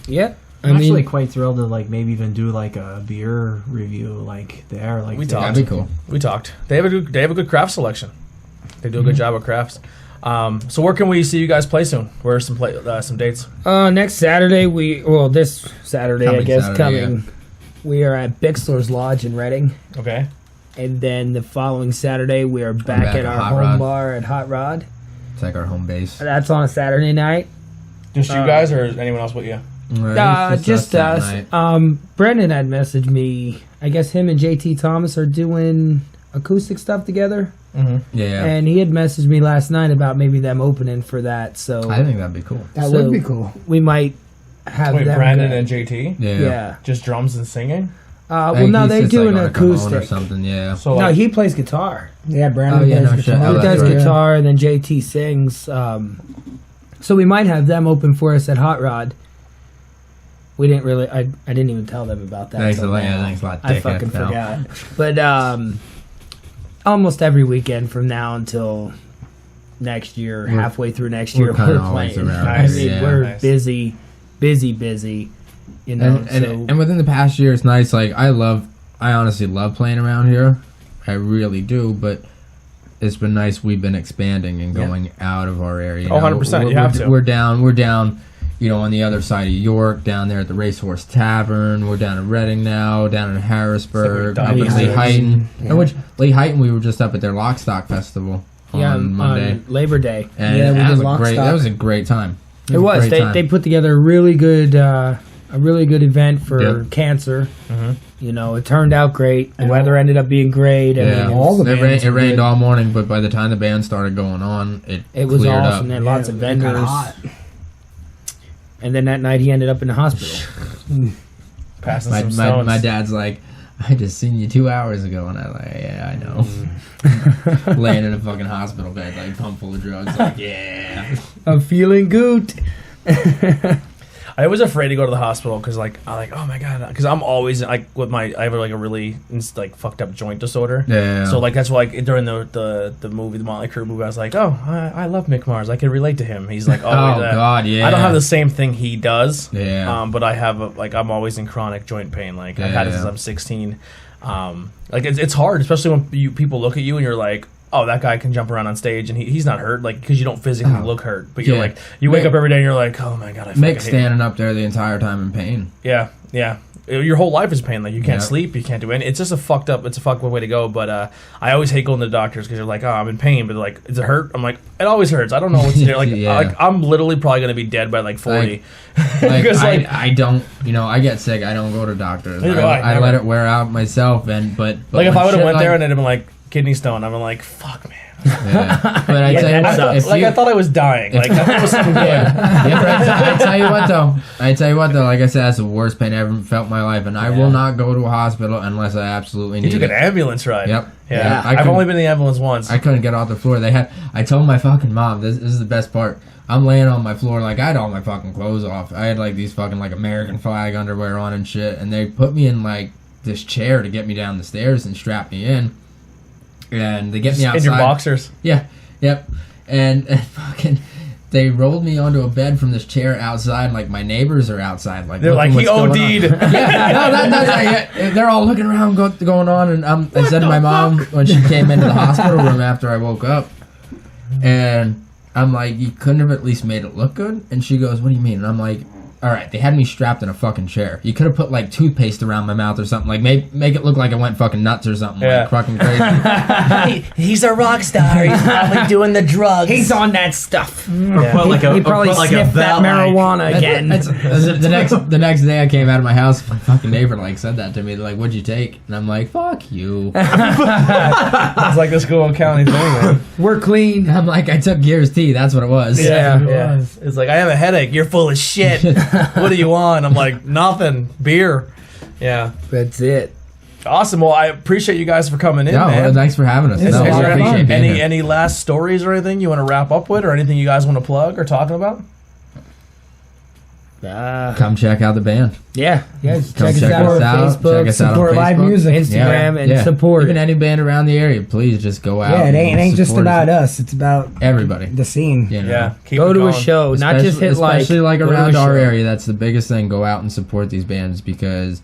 Yeah. I'm actually quite thrilled to like maybe even do like a beer review like there. Like We there. talked. That'd be cool. we talked. They have a good craft selection. They do a good job with crafts. So where can we see you guys play soon? Where are some dates? Next Saturday this Saturday Coming I guess Saturday, we are at Bixler's Lodge in Reading, Okay. and then the following Saturday we are back back at at our Hot home Rod. bar at Hot Rod. It's like our home base. That's on a Saturday night. Just you guys, or is anyone else with you? Right, it's Just that us. night. Brendan had messaged me. I guess him and JT Thomas are doing acoustic stuff together, Yeah. and he had messaged me last night about maybe them opening for that. So I think that'd be cool. That So- would be cool. we might have Wait, them. Brandon go. and JT? Yeah. Yeah. Just drums and singing? Well, no, they do an Or acoustic. something. Yeah. So No, like, he plays guitar. Yeah, Brandon Oh, yeah, does no shit. guitar. Oh, He that's does right. guitar, and then JT sings. So we might have them open for us at Hot Rod. We didn't really. I didn't even tell them about that. Thanks a till lot. Yeah, now. thanks a lot. I dickhead. fucking No. forgot. But almost every weekend from now until next year, halfway through next we're year, kinda we're always playing. around I here, mean, yeah. we're Nice. busy. You know, And within the past year, it's nice. Like I honestly love playing around here. I really do. But it's been nice. We've been expanding and going out of our area. Oh, 100%, you have to. We're down. You know, on the other side of York, down there at the Racehorse Tavern. We're down in Reading now. Down in Harrisburg, So up we've in done Lee Heighton. Yeah. And which Lee Heighton, we were just up at their Lockstock Festival on Monday. on Labor Day. And Yeah, we that did was a Lockstock. that was a great time. It was. a great time. They put together a really good event for Yep. cancer. You know, it turned out great. The weather ended up being great. I Yeah, mean, all the it, bands it were rained good. all morning, but by the time the band started going on, it was cleared awesome. up. There lots of Yeah, it got vendors. hot. And then that night he ended up in the hospital. passing My, some my, stones. my dad's like, I just seen you 2 hours ago, and I'm like, yeah, I know. Laying in a fucking hospital bed, like pumped full of drugs, like, yeah. I'm feeling good. I was afraid to go to the hospital because, like, I'm like, oh my god, because I'm always like with I have like a really like fucked up joint disorder. Yeah. So like that's why like, during the movie, the Motley Crue movie, I was like, oh, I love Mick Mars. I can relate to him. He's like, Oh, always God, yeah. I don't have the same thing he does. Yeah. But I have like I'm always in chronic joint pain. Like I've had it since Yeah. I'm 16. Like it's hard, especially when people look at you and you're like, oh, that guy can jump around on stage and he's not hurt, like because you don't physically look hurt, but you're Yeah. like you wake Mick- up every day and you're like, oh my god, I fucking Mick hate standing up there the entire time in pain. Yeah. Your whole life is pain. Like you can't Yeah. sleep, you can't do anything. It's just a fucked up way to go. But I always hate going to the doctors because you're like, oh, I'm in pain, but like, does it hurt? I'm like, it always hurts. I don't know what to do. Like, Yeah. like I'm literally probably gonna be dead by like 40. Like, 'Cause, I don't, I get sick. I don't go to doctors. Neither do I, I never. let it wear out myself. But like if when I would have shit went like- there and it'd been like kidney stone, I'd been like, fuck, man. Yeah. But I tell you that what, sucks. if Like you, I thought I was dying. Like that was something good. yeah, but I tell you what though. Like I said, that's the worst pain I ever felt in my life, and I will not go to a hospital unless I absolutely You need took it. an ambulance ride. Yep. Yeah. Yeah, I I've couldn't- only been in the ambulance once. I couldn't get off the floor. I told my fucking mom, this is the best part. I'm laying on my floor, like I had all my fucking clothes off. I had like these fucking like American flag underwear on and shit, and they put me in like this chair to get me down the stairs and strap me in. And they get me outside. in your boxers. Yeah, yep. And fucking, they rolled me onto a bed from this chair outside. Like my neighbors are outside. Like They're like, looking he what's going OD'd. on. Yeah, no, they're all looking around, going on. And I said to my mom when she came into the hospital room after I woke up, and I'm like, you couldn't have at least made it look good. And she goes, what do you mean? And I'm like, all right, they had me strapped in a fucking chair. You could have put like toothpaste around my mouth or something, like make it look like I went fucking nuts or something, like fucking crazy. He's a rock star. He's probably doing the drugs. He's on that stuff. Or put like a, He probably or put like a sniffed that belt, marijuana again. The next day I came out of my house, my fucking neighbor like said that to me. They're like, "What'd you take?" And I'm like, "Fuck you." It's like this cool county thing, man. We're clean. I'm like, I took Gears T. That's what it was. Yeah. It's like, I have a headache. You're full of shit. What do you want? I'm like, nothing. Beer. Yeah. That's it. Awesome. Well, I appreciate you guys for coming in, No, man. thanks for having us. It's No, a I lot of appreciate fun. being here. Any last stories or anything you want to wrap up with, or anything you guys want to plug or talking about? Come check out the band. Yeah. Check Come us check out us on out. Facebook. Check us out on Support live Facebook. music. Instagram and support. Even any band around the area, please just go out. Yeah, it ain't and just support about us. It's about everybody. the scene. You know? Yeah. Keep Go it to a going. show, not just hit like. especially like go to a around our show. area. That's the biggest thing. Go out and support these bands because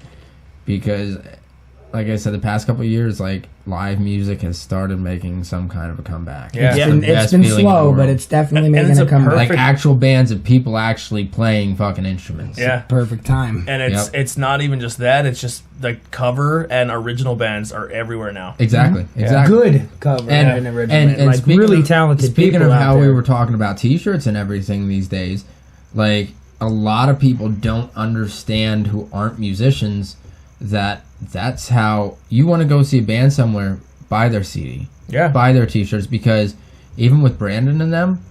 like I said, the past couple of years, like live music has started making some kind of a comeback. Yeah. the It's best been feeling in the slow, but world. it's definitely And making it's a a comeback. perfect- like actual bands of people actually playing fucking instruments. Yeah. Perfect time. And it's not even just that. It's just like cover and original bands are everywhere now. Exactly. Yeah. Exactly. Good cover and original. and like speaking really of, talented Speaking people of out how there. we were talking about T-shirts and everything these days, like a lot of people don't understand who aren't musicians that's how you want to go see a band somewhere. Buy their CD, buy their T-shirts, because even with Brandon and them,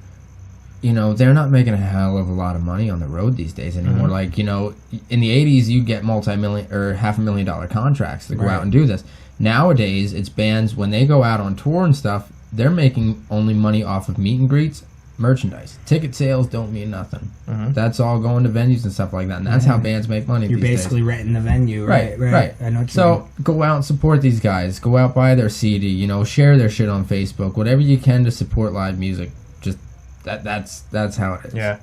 you know, they're not making a hell of a lot of money on the road these days anymore. Mm-hmm. Like, you know, in the 80s you get multi-million or $500,000 contracts to go out and do this. Nowadays it's bands, when they go out on tour and stuff, they're making only money off of meet and greets, merchandise. Ticket sales don't mean nothing. That's all going to venues and stuff like that, and that's how bands make money. You're these basically days. renting the venue, right? I know what you So mean. go out and support these guys. Go out, buy their CD. You know, share their shit on Facebook. Whatever you can to support live music. Just that's how it is. Yeah.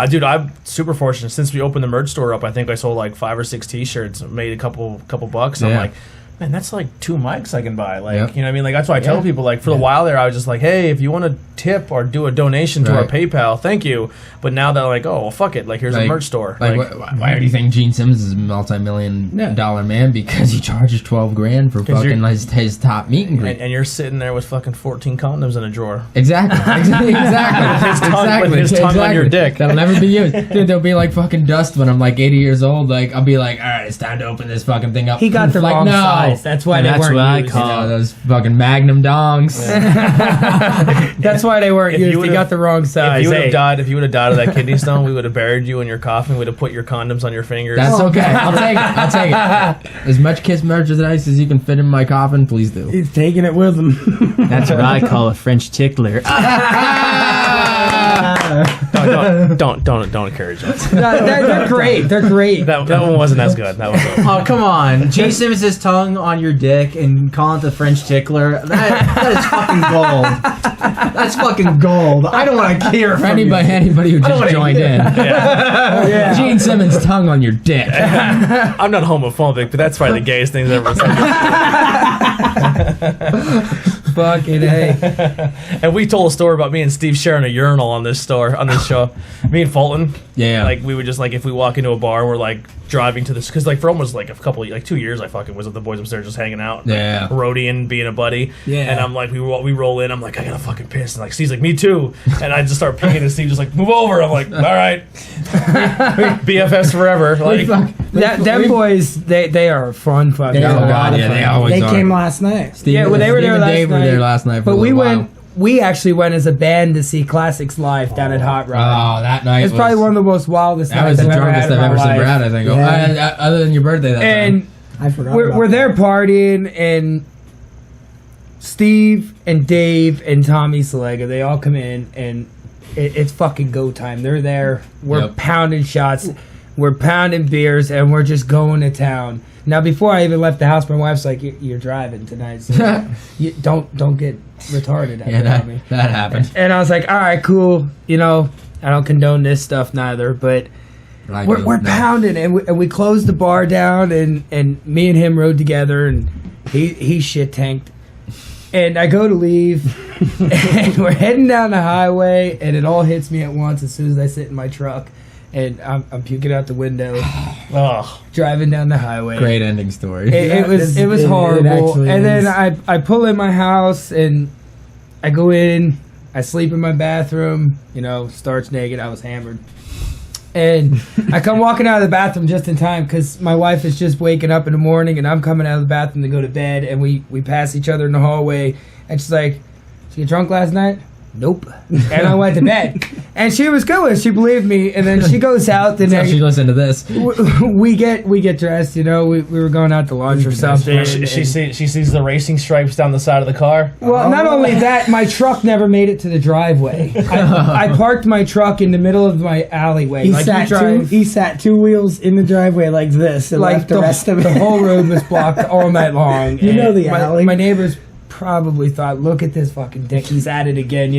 Dude, I'm super fortunate. Since we opened the merch store up, I think I sold like 5 or 6 T-shirts, made a couple bucks. I'm Yeah. like, man, that's like 2 mics I can buy. Like, Yep. you know what I mean? Like, that's why I tell people, like, for a while there, I was just like, hey, if you want to tip or do a donation to our Right. PayPal, thank you. But now they're like, oh, well, fuck it. Like, here's a Like- merch store. Like, Like, why do you think Gene Simmons is a multi-million-dollar man? Because he charges $12,000 for 'Cause fucking his top meet and greet. and you're sitting there with fucking 14 condoms in a drawer. Exactly. Exactly. His tongue on your dick. That'll never be used. Dude, there'll be like fucking dust when I'm like 80 years old. Like, I'll be like, all right, it's time to open this fucking thing up. He got the like, wrong no. size. That's why And they that's weren't what I used. You know, those fucking Magnum dongs. That's why they weren't If you used. They would've- got the wrong If size. you would Hey, have died of that kidney stone, we would have buried you in your coffin. We'd have put your condoms on your fingers. That's okay. I'll take it. I'll take it. As much Kiss merchandise as you can fit in my coffin, please do. He's taking it with him. That's what I call a French tickler. Don't encourage us. they're great. They're great. That one wasn't as good. That was. Oh, come on. Gene Simmons' tongue on your dick and calling it the French tickler. That is fucking gold. That's fucking gold. I don't want to hear For from anybody who just joined in, Yeah. Gene Simmons' tongue on your dick. I'm not homophobic, but that's probably the gayest thing I've ever said. Fucking hey. And we told a story about me and Steve sharing a urinal on this show. Me and Fulton. Yeah. Like, we would just, like, if we walk into a bar, we're like driving to this, because like for almost like 2 years I fucking was with the boys upstairs just hanging out, Yeah. roadieing, being a buddy. Yeah. And I'm like, we roll in, I'm like, I gotta fucking piss, and like Steve's like, me too, and I just start peeing, and Steve just like, move over. I'm like, all right. BFFs forever. Like, Them boys, they are fun fucking. They are Oh a lot god, of yeah, fun. they always They are. came last night. Yeah, well, they were there Steve and last Dave night. were there last night for But a we little went. We actually went as a band to see Classics live down at Hot Rod. while. Oh, that night It's was, probably one of the most wildest that was nights the I've ever drunkest had in I've my ever seen life. Brad, I think. Yeah. Other than your birthday that time. And I forgot. we're about there that. partying, and Steve and Dave and Tommy Salega, they all come in, and it's fucking go time. They're there. We're Yep. pounding shots. We're pounding beers, and we're just going to town. Now, before I even left the house, my wife's like, "You're driving tonight, so you don't get retarded." Yeah, on me. that happened. And I was like, "All right, cool. You know, I don't condone this stuff neither, but." Like, We're no. pounding, and we closed the bar down, and me and him rode together, and he shit tanked, and I go to leave, and we're heading down the highway, and it all hits me at once as soon as I sit in my truck, and I'm puking out the window, Oh, driving down the highway. Great ending story. It was horrible. actually And then is. I pull in my house and I go in. I sleep in my bathroom. Starch naked. I was hammered. And I come walking out of the bathroom just in time because my wife is just waking up in the morning and I'm coming out of the bathroom to go to bed. And we pass each other in the hallway. And she's like, "Did you get drunk last night?" "Nope." And I went to bed. And she was good with it. She believed me. And then she goes out the So next. she listened to this. We get dressed. We were going out to lunch or something. she sees the racing stripes down the side of the car. Well, not only that, my truck never made it to the driveway. I parked my truck in the middle of my alleyway. He sat two wheels in the driveway like this and left the rest of it. The whole road was blocked all night long. You know the alley. My neighbors probably thought, "Look at this fucking dick, he's at it again,"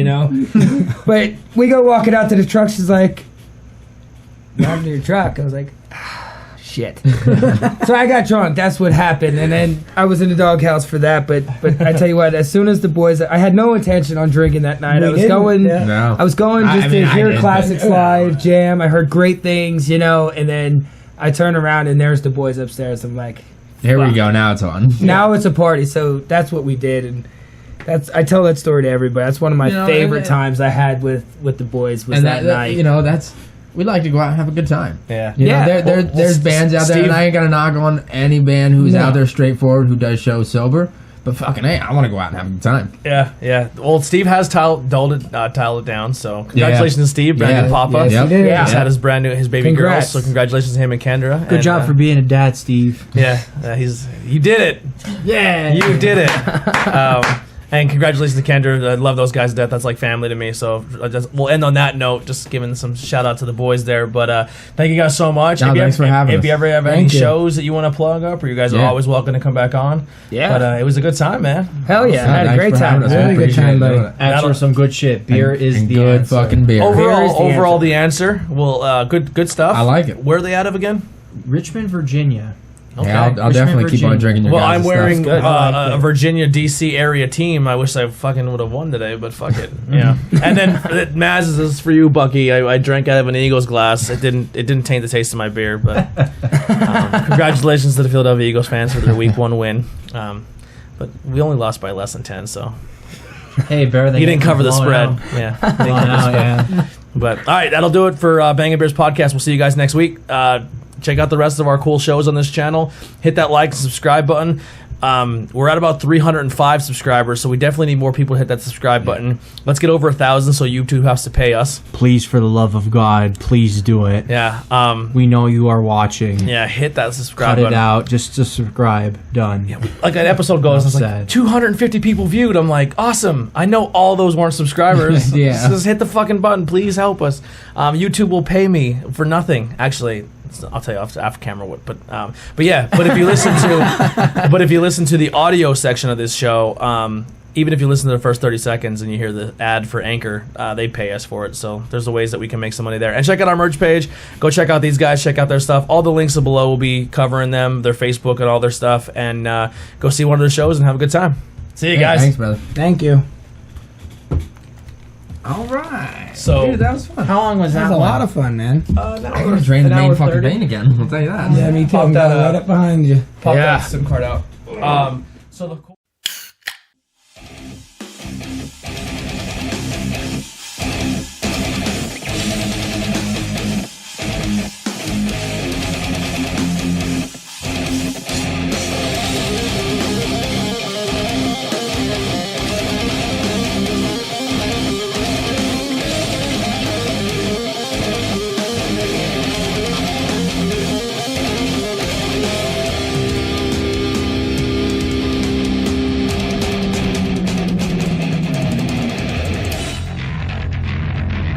But we go walking out to the truck. She's like, "What happened to your truck?" I was like, "Shit." So I got drunk. That's what happened. And then I was in the doghouse for that. But I tell you what, as soon as the boys, I had no intention on drinking that night. I was going just to hear classics live, jam. I heard great things, and then I turn around and there's the boys upstairs. I'm like, Here we go. Now it's on. now it's a party. So that's what we did, and I tell that story to everybody. That's one of my favorite times I had with the boys was that night. We like to go out and have a good time. Yeah. There's bands out there, and I ain't gonna knock on any band who's out there straightforward who does shows sober. But fucking hey, I want to go out and have a good time. Yeah. Well, Steve has tiled it down. So congratulations to Steve, brand new papa. Yes, he did. He's had his baby girl. Congrats. So congratulations to him and Kendra. Good job for being a dad, Steve. You did it. Yeah. You did it. And congratulations to Kendra. I love those guys to death. That's like family to me. So we'll end on that note, just giving some shout out to the boys there. But thank you guys so much. Thanks for having us. If you ever have any shows that you want to plug up, or you guys are always welcome to come back on. Yeah. But it was a good time, man. Hell yeah, I had a great time. Really good time, buddy. Answer some good shit. Beer is the good answer. fucking beer. Overall, the answer. Well, good stuff. I like it. Where are they out of again? Richmond, Virginia. Okay. Yeah, I'll definitely Richmond, keep on drinking your Well, guys' I'm wearing stuff. a Virginia D.C. area team. I wish I fucking would have won today, but fuck it. Yeah. And then Maz, this is for you, Bucky. I drank out of an Eagles glass. It didn't taint the taste of my beer, but congratulations to the Philadelphia Eagles fans for their Week 1 win. But we only lost by less than 10, so Hey, better than you didn't cover the blown spread. out. Yeah. Blown out, yeah. But all right, that'll do it for Bangin' Bears podcast. We'll see you guys next week. Check out the rest of our cool shows on this channel. Hit that like and subscribe button. We're at about 305 subscribers, so we definitely need more people to hit that subscribe button. Let's get over 1,000 so YouTube has to pay us. Please, for the love of God, please do it. Yeah. We know you are watching. Yeah, hit that subscribe Cut button. it out. Just subscribe. Done. Like an episode goes, it's like Sad. 250 people viewed. I'm like, awesome. I know all those weren't subscribers. Yeah. Just hit the fucking button. Please help us. YouTube will pay me for nothing. Actually, I'll tell you off camera what. But yeah. But if you listen to the audio section of this show, even if you listen to the first 30 seconds and you hear the ad for Anchor, they pay us for it. So there's the ways that we can make some money there. And check out our merch page. Go check out these guys. Check out their stuff. All the links below will be covering them, their Facebook and all their stuff. And go see one of their shows and have a good time. See you guys. Thanks, brother. Thank you. All right. So Dude, that was fun. How long was That that? was a lot of fun, man. I'm gonna drain the An main hour fucking 30? vein again. I'll tell you that. Yeah, me too. I'm that, right up behind you. Pop Yeah. that SIM card out. So the